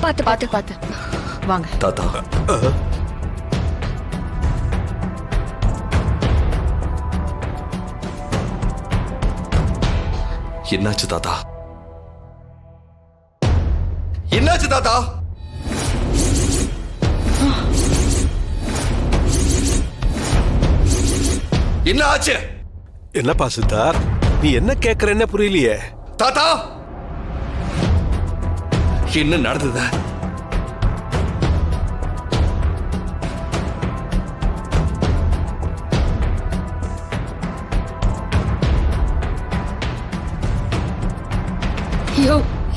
பாத்து பாத்து பாத்து வாங்க. தாத்தா, என்னாச்சு தாத்தா? என்னாச்சு தாத்தா? என்ன ஆச்சு? என்னப்பா சித்தார்த், நீ என்ன கேக்குறன்னு புரியலையே. தாத்தா, என்ன நடந்தது?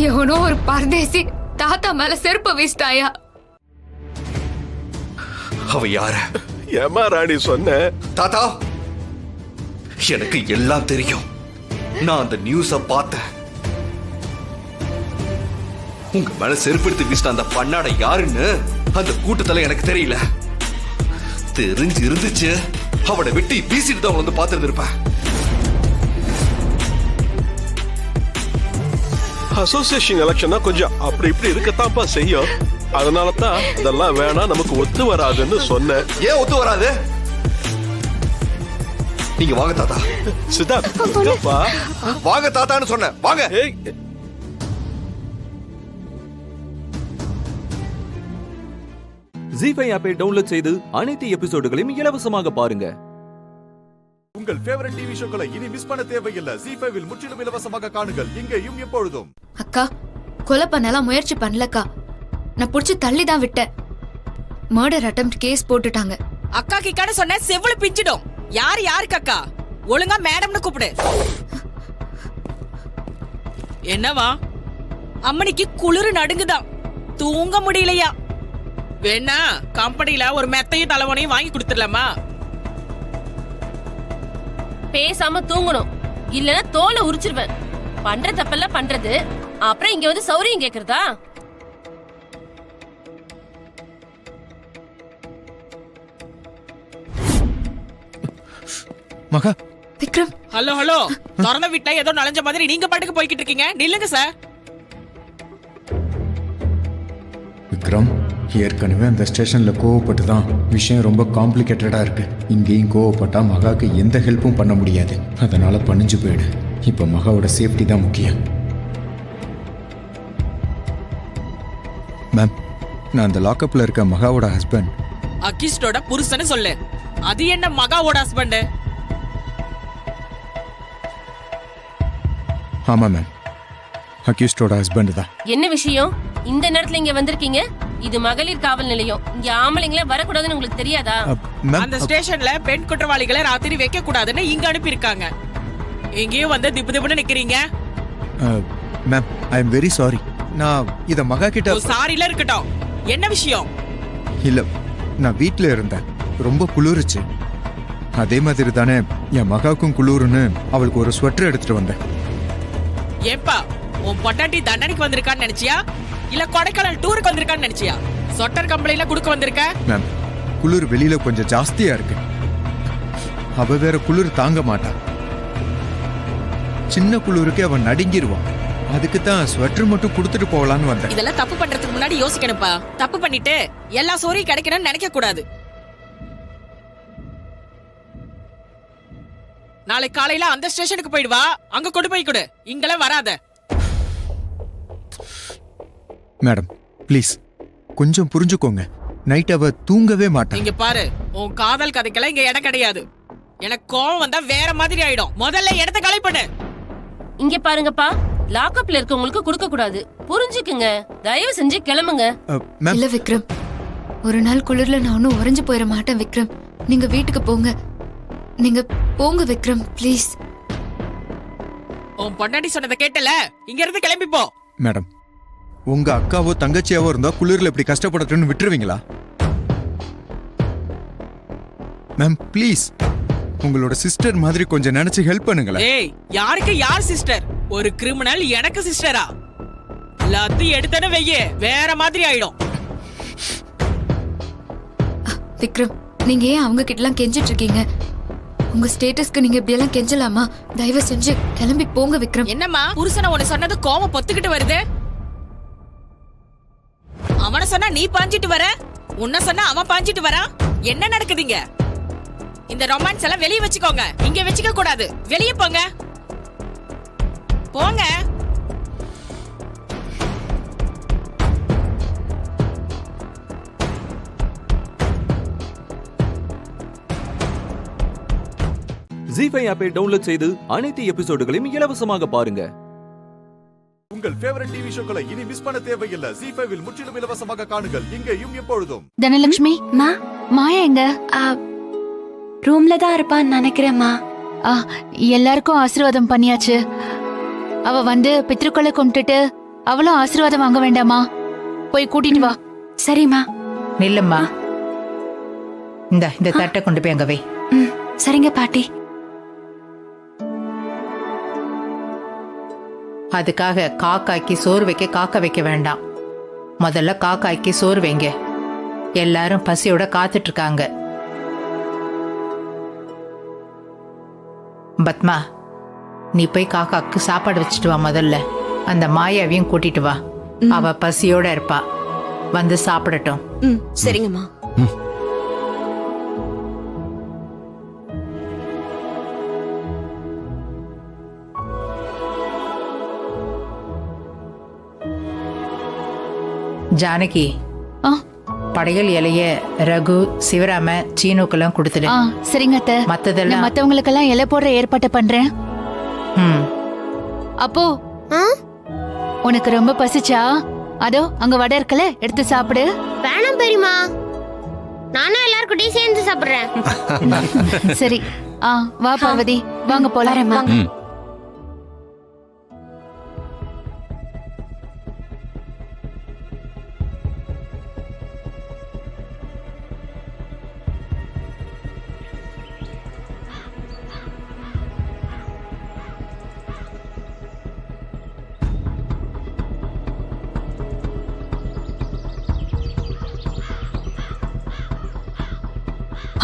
எவனோ ஒரு பரதேசி தாத்தா மேல செருப்பு வீசிட்டாயா. அவ யார? ஏமா ராணி சொன்ன? தாத்தா, எனக்கு எல்லாம் தெரியும். நான் அந்த நியூஸ பார்த்தேன். உங்க மேல செருப்படுத்தி வீசின அந்த பண்ணாட யாருன்னு அந்த கூட்டத்துல எனக்கு தெரியல. தெரிஞ்சு இருந்துச்சு அவனை வெட்டி வீசிட்டு தான் வந்து பார்த்துட்டு இருப்பேன். அசோசியேஷன் எலெக்ஷனா கொஞ்சம் அப்படி இப்படி இருக்கத்தான்ப்பா செய்யும். அதனால தான் இதெல்லாம் வேணாம், நமக்கு ஒத்து வராதுன்னு சொன்னேன். ஏன் ஒத்து வராது? நீங்க வாங்க தாத்தா. சித்தார்த், வாங்க தாத்தான்னு சொன்னேன். வாங்க. ஜீஃபை ஆப்பை டவுன்லோட் செய்து அனைத்து எபிசோடுகளையும் இலவசமாக பாருங்க. உங்கள் ஃபேவரட் டிவி ஷோக்களை இனி மிஸ் பண்ண தேவையில்லை. ஜீ5 இல் முற்றிலும் இலவசமாக காணுங்கள், இங்கேயும் எப்பொழுதும். அக்கா, கொலை பண்ணலாம் முயற்சி பண்ணலக்கா. நான் புடிச்சு தள்ளி தான் விட்டேன். மர்டர் அட்டெம்ப்ட் கேஸ் போட்டுட்டாங்க. அக்கா கிக்கான்னு சொன்ன செவ்வளவு பிஞ்சிடும். யாருக்கு அக்கா? ஒழுங்கா மேடம்னு கூப்பிடு. என்னவா? அம்மனிக்கு குளிர் நடுங்குதான், தூங்க முடியலையா? வேணா கம்பெனில ஒரு மெத்தையும் தலைவனையும் வாங்கி கொடுத்துடலாமா? பேசாம தூங்கணும், இல்லன்னா தோலை உரிச்சிருவேன். பண்ற தப்பெல்லாம் பண்றது, அப்புறம் இங்க வந்து சௌரியம் கேக்குறதா? மகா, விக்ரம். ஹலோ ஹலோ, திறந்த வீட்டுல ஏதோ நலஞ்ச மாதிரி நீங்க பாட்டுக்கு போய்கிட்டு இருக்கீங்க. நில்லுங்க சார். விக்ரம், ஏற்கனவே அந்த ஸ்டேஷன்ல கோவப்பட்டு தான் விஷயம் ரொம்ப காம்ப்ளிகேட்டடா இருக்கு. இங்கேயும் கோவப்பட்டா மகாக்கு எந்த ஹெல்ப்பும் பண்ண முடியாது. அதனால பணிஞ்சு போயிடு. இப்ப மகாவோட சேஃப்டி தான் முக்கியம். மேம், நான் அந்த லாக்அப்ல இருக்க மகாவோட ஹஸ்பண்ட். அகிஸ்டோட புருஷன்னு சொல்லு. அது என்ன மகாவோட ஹஸ்பண்ட்? ஆமா மேம், அக்யூஸ்டோட ஹஸ்பண்ட் தான். என்ன விஷயம் இந்த நேரத்துல இங்க வந்திருக்கீங்க? இது மகளிர் காவல் நிலையம். இங்க ஆம்பளைங்களே வரக்கூடாதுன்னு உங்களுக்கு தெரியாதா? அந்த ஸ்டேஷன்ல பெண் குற்றவாளிகளை ராத்திரி வைக்க கூடாதுன்னு இங்க அனுப்பி இருக்காங்க. எங்கேயும் வந்து திப்பு திப்புன்னு நிக்கிறீங்க. Ma'am, I am very sorry. நான் இத மகா கிட்ட. சாரில இருக்கட்டும், என்ன விஷயம்? இல்ல, நான் வீட்ல இருந்தேன், ரொம்ப குளிருச்சு. அதே மாதிரி தானே என் மகாவுக்கும் குளிருன்னு அவளுக்கு ஒரு ஸ்வெட்டர் எடுத்துட்டு வந்தேன். ஏப்பா, உன் பொட்டாட்டி தண்டனைக்கு வந்திருக்கான்னு நினைச்சியா, இல்ல கொடைக்கானல் டூருக்கு வந்திருக்கான்னு நினைச்சியா? சொட்டர் கம்பெனில குடுக்க வந்திருக்க? மேம், குளிர் வெளியில கொஞ்சம் ஜாஸ்தியா இருக்கு. அவ வேற குளிர் தாங்க மாட்டான். சின்ன குளிருக்கு அவன் நடுங்கிருவான். அதுக்கு தான் ஸ்வெட்டர் மட்டும் கொடுத்துட்டு போகலான்னு வந்தேன். இதெல்லாம் தப்பு பண்றதுக்கு முன்னாடி யோசிக்கணும்ப்பா. தப்பு பண்ணிட்டு எல்லா சோரியும் கிடைக்கணும்னு நினைக்க கூடாது. நாளை காலையில அந்த ஸ்டேஷனுக்கு போயிடுவா, அங்க கொண்டு போய் கொடு. இங்கெல்லாம் வராத. மேடம், ப்ளீஸ் கொஞ்சம் புரிஞ்சுக்கோங்க. நைட் அவ தூங்கவே மாட்டான். இங்க பாரு, உன் காதல் கதைக்கெல்லாம் இங்க இடம் கிடையாது. எனக்கு கோவம் வந்தா வேற மாதிரி ஆயிடும். முதல்ல இடத்த காலி பண்ணு. இங்க பாருங்கப்பா, லாக்அப்ல இருக்கவங்களுக்கு கொடுக்க கூடாது. புரிஞ்சுக்குங்க. தயவு செஞ்சு கிளம்புங்க. இல்ல விக்ரம், ஒரு நாள் குளிர்ல நானும் உறைஞ்சு போயிட மாட்டேன் விக்ரம். நீங்க வீட்டுக்கு போங்க. நீங்க போங்க விக்ரம், ப்ளீஸ். உன் பொண்டாட்டி சொன்னதை கேட்டல, இங்க இருந்து கிளம்பி போ. மேடம், உங்க அக்காவோ தங்கச்சியாவோ இருந்தா குளிர்ல இப்படி கஷ்டப்படட்டும்னு விட்டுருவீங்களா? மேம் ப்ளீஸ், உங்களோட சிஸ்டர் மாதிரி கொஞ்சம் நினைச்சு ஹெல்ப் பண்ணுங்களேன். ஏய், யாருக்கு யார் சிஸ்டர்? ஒரு கிரிமினல் எனக்கு சிஸ்டரா? எல்லாத்தையும் எடுத்தன வெய்ய வேற மாதிரி ஆயிடும். விக்ரம், நீங்க ஏன் அவங்க கிட்டலாம் கெஞ்சிட்டு இருக்கீங்க? உங்க ஸ்டேட்டஸ்க்கு நீங்க இப்படி எல்லாம் கெஞ்சலாமா? தயவு செஞ்சு கிளம்பி போங்க விக்ரம். என்னம்மா புருஷனை உன்னை சொன்னது கோவம் பொத்துக்கிட்டு வருது? அவனை சொன்னா நீ பாஞ்சிட்டு வர, உன்னை சொன்னா அவன் பாஞ்சிட்டு வரா. என்ன நடக்குதுங்க? இந்த ரொமான்ஸ் எல்லாம் வெளியே வச்சுக்கோங்க, இங்க வச்சுக்க கூடாது. வெளியே போங்க, போங்க. ஜீஃபை ஆப்பை டவுன்லோட் செய்து அனைத்து எபிசோடுகளையும் இலவசமாக பாருங்க. உங்கள் ஃபேவரட் டிவி ஷோக்களை இனி மிஸ் பண்ண தேவையில்லை. ஜீஃபைவில் முற்றிலும் இலவசமாக காணுங்கள், இங்கேயும் எப்பொழுதும். தனலட்சுமி மாயா எங்க? ரூம்ல தான் இருப்பான்னு நினைக்கிறேம்மா. எல்லாருக்கும் ஆசீர்வாதம் பண்ணியாச்சு. அவ வந்து பித்ருக்களை கும்பிட்டுட்டு அவளும் ஆசீர்வாதம் வாங்க வேண்டாமா? போய் கூட்டிட்டு வா. சரிம்மா. நில்லும்மா, இந்த தட்டை கொண்டு போய் அங்க வை. சரிங்க பாட்டி. அதுக்காக காக்காய்க்கு சோறு வைக்க காக்க வைக்க வேண்டாம். முதல்ல காக்காய்க்கு சோறு வைங்க. எல்லாரும் பசியோட காத்துட்டு இருக்காங்க. பத்மா, நீ போய் காக்காக்கு சாப்பாடு வச்சுட்டு வா. முதல்ல அந்த மாயாவையும் கூட்டிட்டு வா. அவ பசியோட இருப்பா, வந்து சாப்பிடட்டும். சரிங்கம்மா. ஜானகி, படையல் இலைய ரகு, சிவராம, சீனுக்கெல்லாம் கொடுத்துடு. சரிங்க அத்தை. மத்ததெல்லாம் மத்தவங்களுக்கெல்லாம் இலை போடுற ஏற்பாட்டை பண்றேன். அப்போ உனக்கு ரொம்ப பசிச்சா அதோ அங்க வடை இருக்கல, எடுத்து சாப்பிடு. வேணாம் பெரியமா, நானும் எல்லாருக்கிட்டையும் சேர்ந்து சாப்பிடுறேன். சரி, வா பார்வதி, வாங்க போலாம்.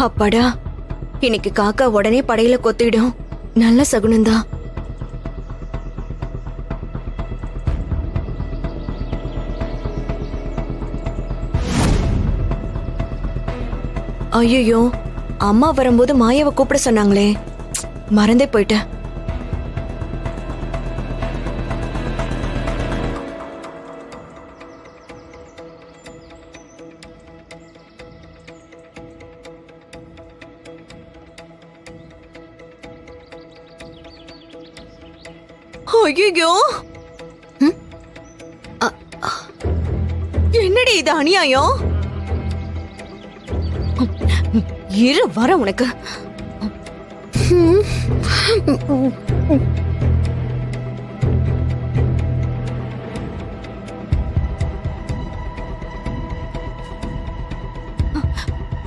அப்பாடா, இன்னைக்கு காக்கா உடனே படையில கொத்திடும். நல்ல சகுனம்தான். ஐயோ, அம்மா வரும்போது மாயாவை கூப்பிட சொன்னாங்களே, மறந்தே போயிட்டேன். ஐயோ, என்னடி இது அநியாயம்? இரு வர உனக்கு.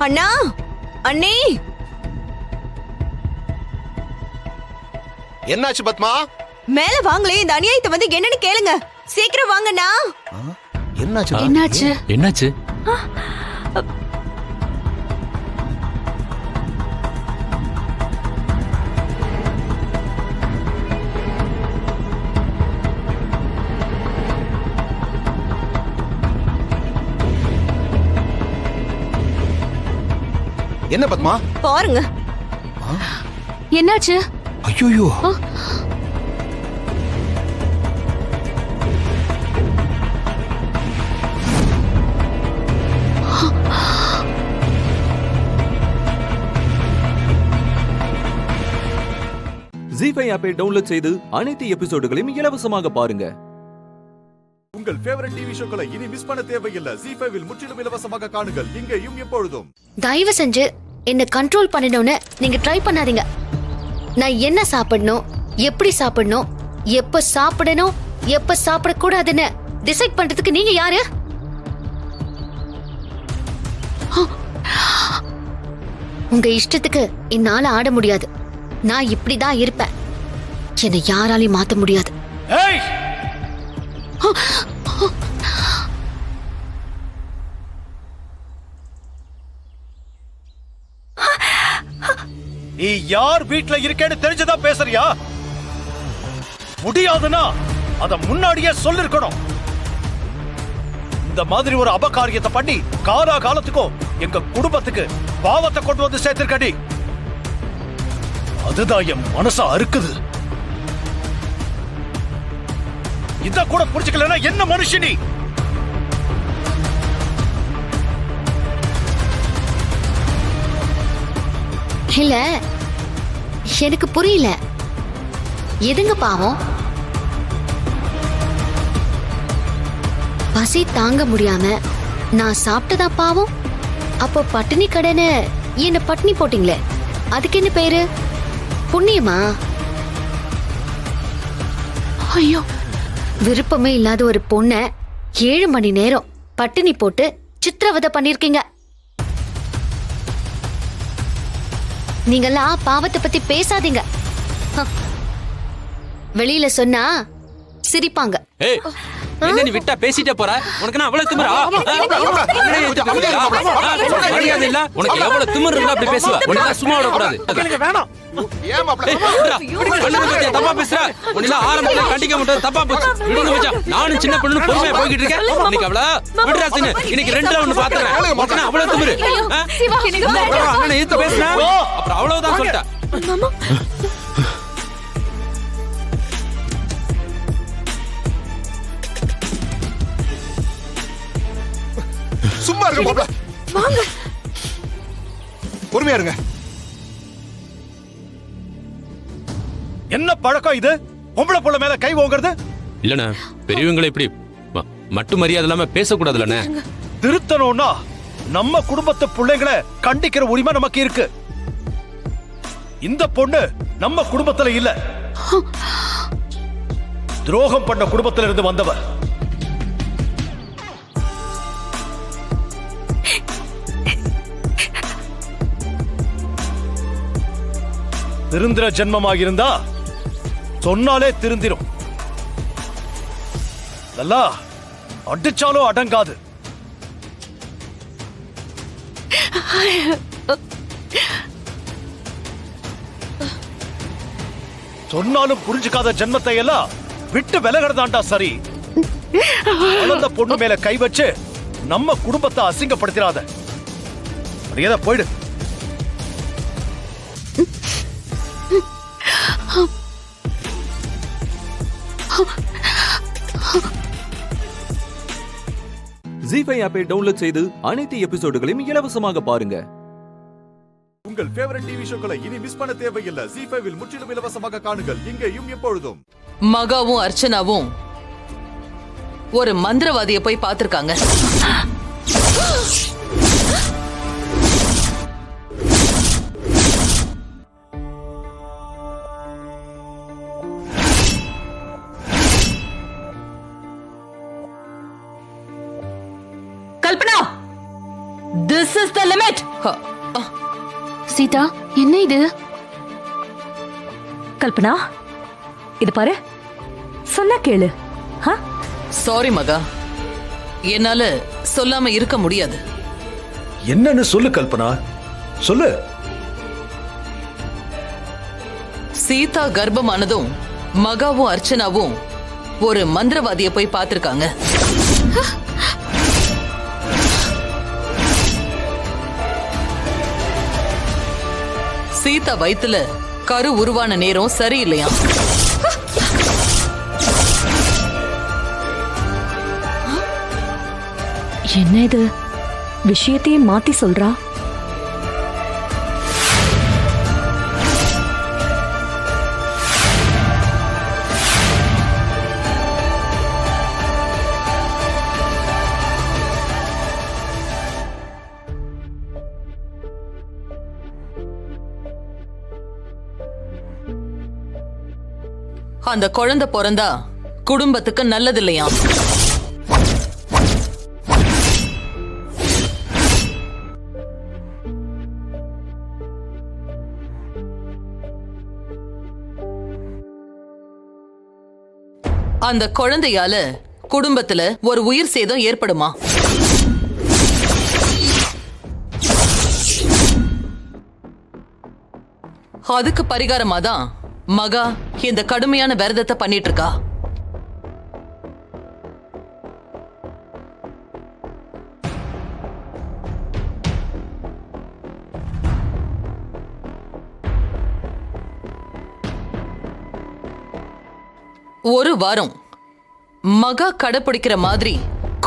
அண்ணா, அண்ணே. என்னாச்சு பத்மா? மேல வாங்களே, இந்த அநியாயத்தை வந்து என்னன்னு கேளுங்க. சீக்கிரம் வாங்கண்ணா. என்னாச்சு? என்னாச்சு? என்னாச்சு? என்ன பத்மா? பாருங்க. என்னாச்சு? ஐயோ, ஜி5 ஆப்பை டவுன்லோட் செய்து அனைத்து எபிசோடுகளையும் இலவசமாக பாருங்க. உங்கள் ஃபேவரட் டிவி ஷோக்களை இனி மிஸ் பண்ண தேவையில்லை. ஜி5 இல் முற்றிலும் இலவசமாக காணுங்கள் இங்கேயும் எப்பொழுதும். தயவு செஞ்சு என்ன கண்ட்ரோல் பண்ணணும்னு நீங்க ட்ரை பண்ணாதீங்க. நான் என்ன சாப்பிடணும், எப்படி சாப்பிடணும், எப்ப சாப்பிடணும், எப்ப சாப்பிடக்கூடாதுன்னு டிசைட் பண்றதுக்கு நீங்க யாரு? உங்க இஷ்டத்துக்கு என்னால ஆட முடியாது. நான் இப்படிதான் இருப்பேன். என்னை யாராலையும் மாத்த முடியாது. நீ யார் வீட்ல இருக்கேன்னு தெரிஞ்சுதான் பேசுறியா? முடியாதுன்னா அத முன்னாடியே சொல்லிருக்கணும். இந்த மாதிரி ஒரு அபகாரியத்தை பண்ணி காலா காலத்துக்கும் எங்க குடும்பத்துக்கு பாவத்தை கொண்டு வந்து சேர்த்திருக்கடி. அதுதான் என் மனச அறுக்குது. இத கூட புரிஞ்சுக்கலன்னா என்ன மனுஷனி? இல்ல, எனக்கு புரியல. எதுங்க பாவம்? பசி தாங்க முடியாம நான் சாப்பிட்டதா பாவம்? அப்போ பட்டினி கடைன்னு என்ன பட்டினி போட்டீங்களே, அதுக்கு என்ன பேரு? புண்ணியமா? ஐயோ, விருப்பமே இல்லாத ஒரு பொண்ண 7 மணி நேரம் பட்டினி போட்டு சித்திரவதை பண்ணிருக்கீங்க. நீங்கெல்லாம் பாவத்தை பத்தி பேசாதீங்க. வெளியில சொன்னா சிரிப்பாங்க. என்ன நீ விட்டா பேசிட்டே போற? உனக்கு நான் அவ்வளவு திமிரா? மரியாதை இல்ல? உனக்கு எவ்வளவு திமிரு இருந்தா அப்படி பேசுவ? உனக்கு சும்மா விட கூடாது. தப்பா பேசுற? உன்ன ஆரம்பத்துல கண்டிக்க மாட்டேன். தப்பா போச்சு. விடுங்க மச்சான். நானும் சின்ன பொண்ணு பொறுமையா போய்கிட்டு இருக்கேன். இன்னைக்கு அவள விடுறா சீனு. இன்னைக்கு 2 ரவுண்ட் பாத்துறேன். உனக்கு நான் அவ்வளவு திமிரு. அண்ணனை ஏத்து பேசுற? அப்புறம் அவ்வளவுதான் சொல்லிட்டேன். சும்மா இருங்க மாப்ள. வாங்க. பொறுமையா இருங்க. என்ன பழக்கம் இது? பொம்பளை புள்ள மேல கை ஓங்குறது? இல்லண்ணே, பெரியவங்களை இப்படி மட்டு மரியாதை இல்லாம பேசக்கூடாதுல்லண்ணே. திருத்தணும்னா நம்ம குடும்பத்து பிள்ளைங்களை கண்டிக்கிற உரிமை நமக்கு இருக்கு. இந்த பொண்ணு நம்ம குடும்பத்துல இல்ல, துரோகம் பண்ண குடும்பத்துல இருந்து வந்தவ. திருந்திர ஜென்மமாக இருந்தா சொன்னாலே திருந்திரும். நல்லா அடிச்சாலும் அடங்காது. சொன்னாலும் புரிஞ்சுக்காத ஜென்மத்தை எல்லாம் விட்டு விலகிறதாண்டா சரி. வளர்ந்த பொண்ணு மேல கை வச்சு நம்ம குடும்பத்தை அசிங்கப்படுத்திடாத. மரியாதை போயிடு. ஜி5 ஆப்பை டவுன்லோட் செய்து அனைத்து எபிசோடுகளையும் இலவசமாக பாருங்க. உங்கள் ஃபேவரட் டிவி ஷோக்களை இனி மிஸ் பண்ண தேவையில்லை. ஜி5 இல் முற்றிலும் இலவசமாக காணுங்கள் இங்கேயும் எப்பொழுதும். மகாவும் அர்ச்சனாவும் ஒரு மந்திரவாதியை போய் பார்த்திருக்காங்க. Kalpana, this is the limit. Sita, என்ன இது? கல்பனா, இது பாரு, சொன்னா கேளு. சாரி மகா, என்னால சொல்லாம இருக்க முடியாது. என்னன்னு சொல்லு கல்பனா, சொல்லு. சீதா கர்ப்பமானதும் மகாவும் அர்ச்சனாவும் ஒரு மந்திரவாதியை போய் பார்த்திருக்காங்க. சீதா வயித்துல கரு உருவான நேரம் சரியில்லையா? என்ன இது? விஷயத்தையே மாத்தி சொல்றா. அந்த குழந்தை பிறந்தா குடும்பத்துக்கு நல்லது இல்லையா? அந்த குழந்தையால குடும்பத்துல ஒரு உயிர் சேதம் ஏற்படுமா? அதுக்கு பரிகாரமா தான் மகா இந்த கடுமையான விரதத்தை பண்ணிட்டு இருக்கா. ஒரு வாரம் மகா கடைப்பிடிக்கிற மாதிரி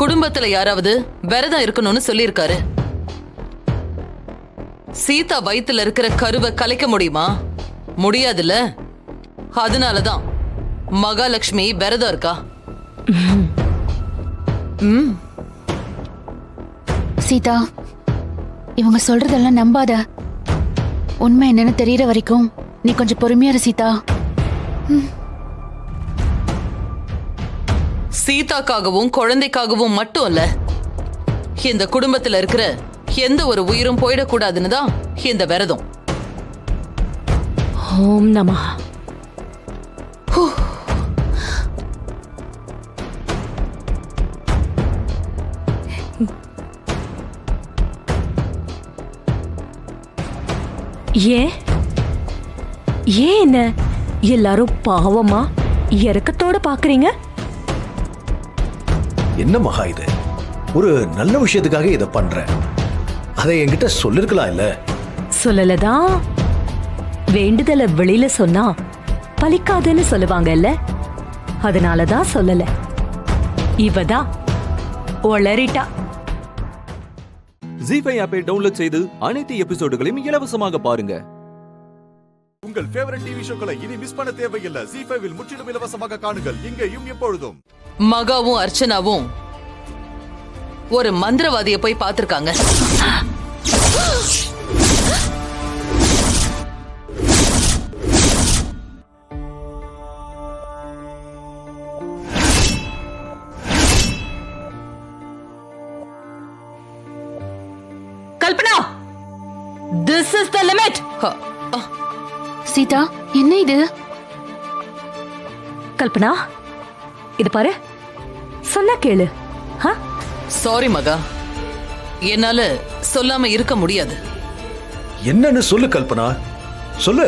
குடும்பத்துல யாராவது விரதம் இருக்கணும்னு சொல்லியிருக்காரு. சீதா வயித்துல இருக்கிற கருவை கலைக்க முடியுமா? முடியாதுல்ல. அதனாலதான் மகாலட்சுமி விரதம் இருக்கா. சீதா, இவங்க சொல்றதெல்லாம் நம்பாத. உண்மை என்னன்னு தெரியற வரைக்கும் நீ கொஞ்சம் பொறுமையா இரு சீதா. சீதாக்காகவும் குழந்தைக்காகவும் மட்டும் இல்ல, இந்த குடும்பத்துல இருக்கிற எந்த ஒரு உயிரும் போயிடக்கூடாதுன்னு தான் இந்த விரதம். ஓம் நமः. ஏன் என்ன எல்லாரும் பாவமா இறக்கத்தோட பாக்குறீங்க? என்ன மகா இது? ஒரு நல்ல விஷயத்துக்காக இதை பண்ற. அதை என்கிட்ட சொல்லிருக்கலாம் இல்ல? சொல்லலதான். வேண்டுதல வெளியில சொன்னா பலிக்காதுன்னு சொல்லுவாங்கல்ல, அதனாலதான் சொல்லல. இவதான் ஒளரிட்டா. ஜீ5 ஆப்பை டவுன்லோட் செய்து அனைத்து எபிசோடுகளையும் இலவசமாக பாருங்க. உங்கள் ஃபேவரட் டிவி ஷோக்களை இனி மிஸ் பண்ண தேவையில்லை. ஜீ5ல் முற்றிலும் இலவசமாக காணுங்கள், இங்கேயும் எப்பொழுதும். மகாவும் அர்ச்சனாவும் ஒரு மந்திரவாதியை போய் பார்த்திருக்காங்க. Kalpana, this is the limit. Sita, என்ன இது? கல்பனா, இது பாரு, சொன்னா கேளு. சாரி மகா, என்னால சொல்லாம இருக்க முடியாது. என்னன்னு சொல்லு கல்பனா, சொல்லு.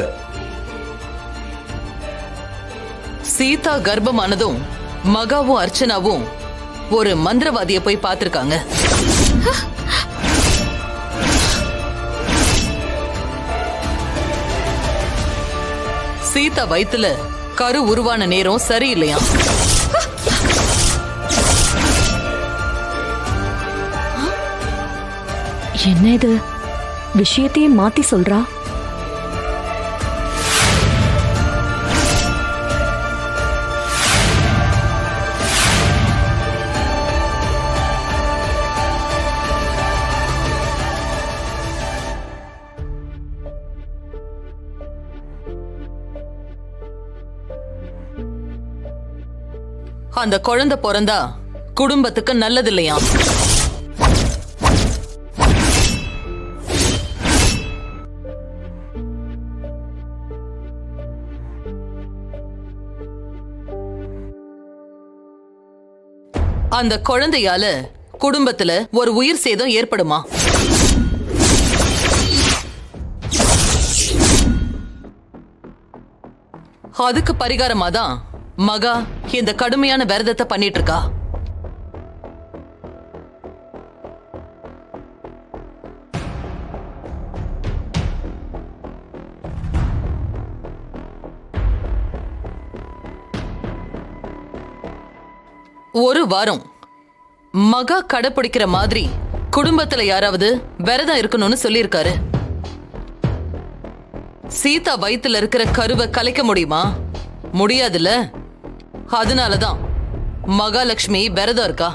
சீதா கர்ப்பமானதும் மகாவும் அர்ச்சனாவும் ஒரு மந்திரவாதியை போய் பார்த்திருக்காங்க. சீதா வயித்துல கரு உருவான நேரம் சரியில்லையா? என்ன இது? விஷயத்தையே மாத்தி சொல்றா. அந்த குழந்தை பிறந்தா குடும்பத்துக்கு நல்லது இல்லையா? அந்த குழந்தையால குடும்பத்துல ஒரு உயிர் சேதம் ஏற்படுமா? அதுக்கு பரிகாரமா தான் மகா இந்த கடுமையான விரதத்தை பண்ணிட்டு இருக்கா. ஒரு வாரம் மகா கடைப்பிடிக்கிற மாதிரி குடும்பத்துல யாராவது விரதம் இருக்கணும்னு சொல்லியிருக்காரு. சீதா வயித்துல இருக்கிற கருவை கலைக்க முடியுமா? முடியாதுல்ல. அதனாலதான் மகாலட்சுமி விரதம் இருக்கா.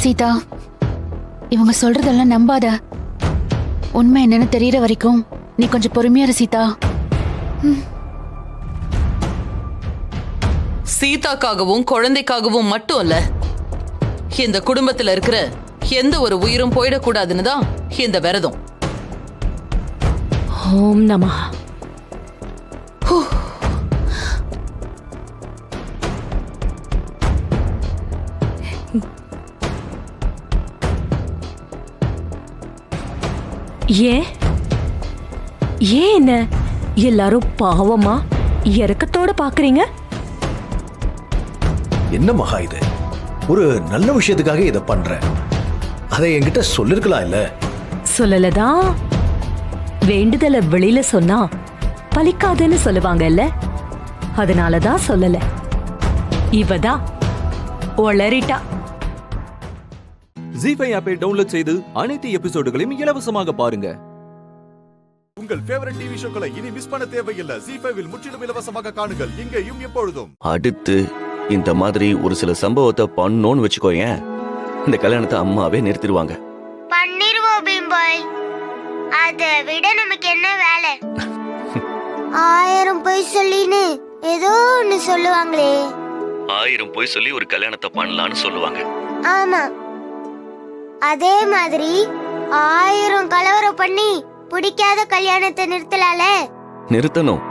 சீதா, இவங்க சொல்றதெல்லாம் நம்பாத. உண்மை என்னன்னு தெரியற வரைக்கும் நீ கொஞ்சம் பொறுமையா இரு சீதா. சீதாக்காகவும் குழந்தைக்காகவும் மட்டும் இல்ல, இந்த குடும்பத்துல இருக்கிற எந்த ஒரு உயிரும் போயிடக்கூடாதுன்னு தான் இந்த விரதம். ஓம் நமஹ. ஏன் என்ன எல்லாரும் பாவமா இறக்கத்தோட பாக்குறீங்க? என்ன மகா இது? ஒரு நல்ல விஷயத்துக்காக இதை பண்ற, அதை என்கிட்ட சொல்லிருக்கலாம் இல்ல? சொல்லலதான். வேண்டுதல வெளியில சொன்னா பலிக்காதுன்னு சொல்லுவாங்கல்ல, அதனாலதான் சொல்லல. இவதான் ஒளரிட்டா. ஜீஃபை ஆப்பை டவுன்லோட் செய்து அனைத்து எபிசோடுகளையும் இலவசமாக பாருங்க. உங்கள் ஃபேவரட் டிவி ஷோக்களை இனி மிஸ் பண்ண தேவையில்லை. ஜீஃபைவில் முற்றிலும் இலவசமாக காணுங்கள், இங்கேயும் எப்பொழுதும். அடுத்து இந்த மாதிரி ஒரு சில சம்பவத்தை பண்ணோன்னு வச்சுக்கோயேன், இந்த கல்யாணத்தை அம்மாவே நிறுத்திடுவாங்க. பண்ணிருவோம் பீம்பாய். அதை விட நமக்கு என்ன வேலை? 1000 பொய் சொல்லின்னு ஏதோ ஒன்னு சொல்லுவாங்களே. 1000 பொய் சொல்லி ஒரு கல்யாணத்தை பண்ணலான்னு சொல்லுவாங்க. ஆமா, அதே மாதிரி 1000 கலவரம் பண்ணி பிடிக்காத கல்யாணத்தை நிறுத்தலால. நிறுத்தணும்.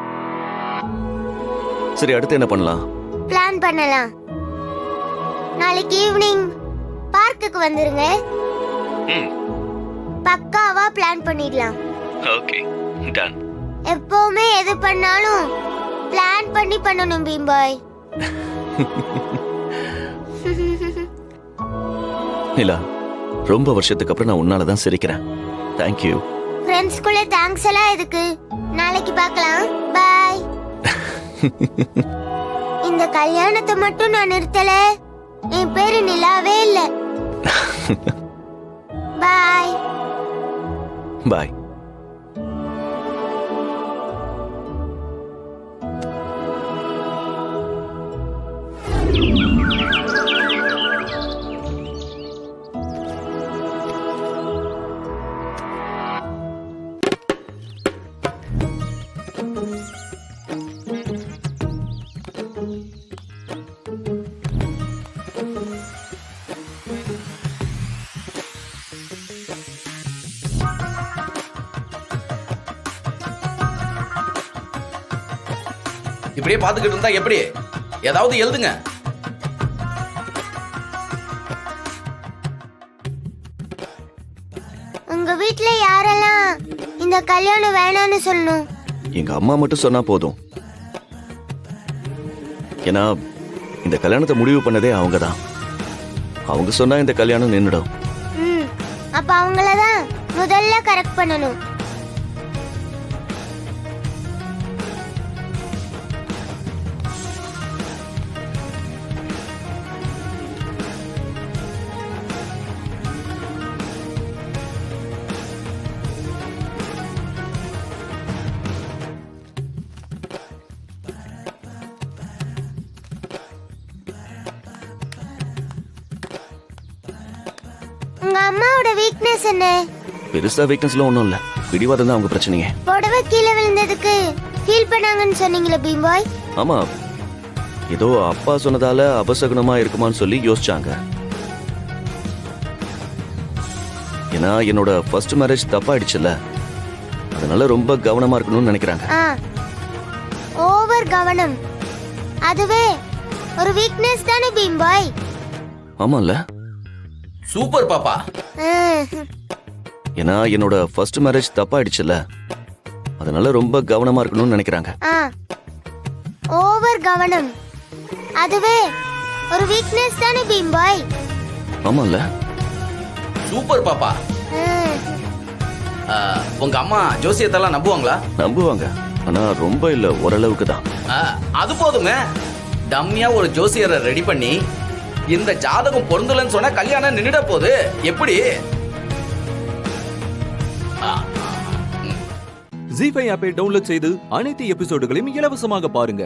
சரி, அடுத்து என்ன பண்ணலாம்? பிளான் பண்ணலாம். நாளைக்கு ஈவினிங் பார்க்குக்கு வந்துருங்க. பக்காவா பிளான் பண்ணிடலாம். Okay, done. எப்பவுமே எது பண்ணாலும் பிளான் பண்ணி பண்ணணும் பீம்பாய். நிலா, ரொம்ப வருஷத்துக்கு அப்புறம் நான் உன்னாலதான் சிரிக்கிறேன். தேங்க்யூ. ஃப்ரெண்ட்ஸ்குள்ள தேங்க்ஸ் எல்லாம் எதுக்கு? நாளைக்கு பார்க்கலாம். பாய். இந்த கல்யாணத்தை மட்டும் நான் நிறுத்தல, என் பேரு நிலாவே இல்ல. பாய். பாய். இப்படியே பாத்துக்கிட்டு இருந்தா எப்படி? ஏதாவது எழுதுங்க. உங்க வீட்ல யாரெல்லாம் இந்த கல்யாணம் வேணாம்னு சொல்லணும்? எங்க அம்மா மட்டும் சொன்னா போதும். ஏன்னா இந்த கல்யாணத்தை முடிவு பண்ணதே அவங்கதான். அவங்க சொன்னா இந்த கல்யாணம் நின்னுடும். அப்ப அவங்களதான் முதல்ல கரெக்ட் பண்ணணும். உங்க அம்மாவோட வீக்னஸ் என்ன? பெருசா வீக்னஸ்ல ஒண்ணும் இல்ல, பிடிவாதம் தான் அவங்க பிரச்சனையே. புடவை கீழே விழுந்ததுக்கு ஃபீல் பண்ணாங்கன்னு சொன்னீங்களே பீம்பாய். ஆமா, ஏதோ அப்பா சொன்னதால அபசகுனமா இருக்குமான்னு சொல்லி யோசிச்சாங்க. ஏன்னா என்னோட ஃபர்ஸ்ட் மேரேஜ் தப்பாயிடுச்சுல்ல, அதனால ரொம்ப கவனமா இருக்கணும்னு நினைக்கிறாங்க. ஓவர் கவனம், அதுவே ஒரு வீக்னஸ் தானே பீம்பாய்? ஆமால. சூப்பர் பாப்பா. ஏன்னா என்னோட ஃபர்ஸ்ட் மேரேஜ் தப்பாயிடுச்சுல்ல, அதனால ரொம்ப கவனமா இருக்கணும்னு நினைக்கிறாங்க. ஓவர் கவனம், அதுவே ஒரு வீக்னஸ் தானே பீம்பாய்? ஆமால. சூப்பர் பாப்பா. உங்க அம்மா ஜோசியத்தெல்லாம் நம்புவாங்களா? நம்புவாங்க, ஆனா ரொம்ப இல்ல, ஓரளவுக்கு தான். அது போதுங்க. டம்மியா ஒரு ஜோசியரை ரெடி பண்ணி இந்த ஜாதகம் பொருந்தலன்னு சொன்னா கல்யாணம் நின்னுட போகுது. எப்படி? ஜீஃபை ஆப்பை டவுன்லோட் செய்து அனைத்து எபிசோடுகளையும் இலவசமாக பாருங்க.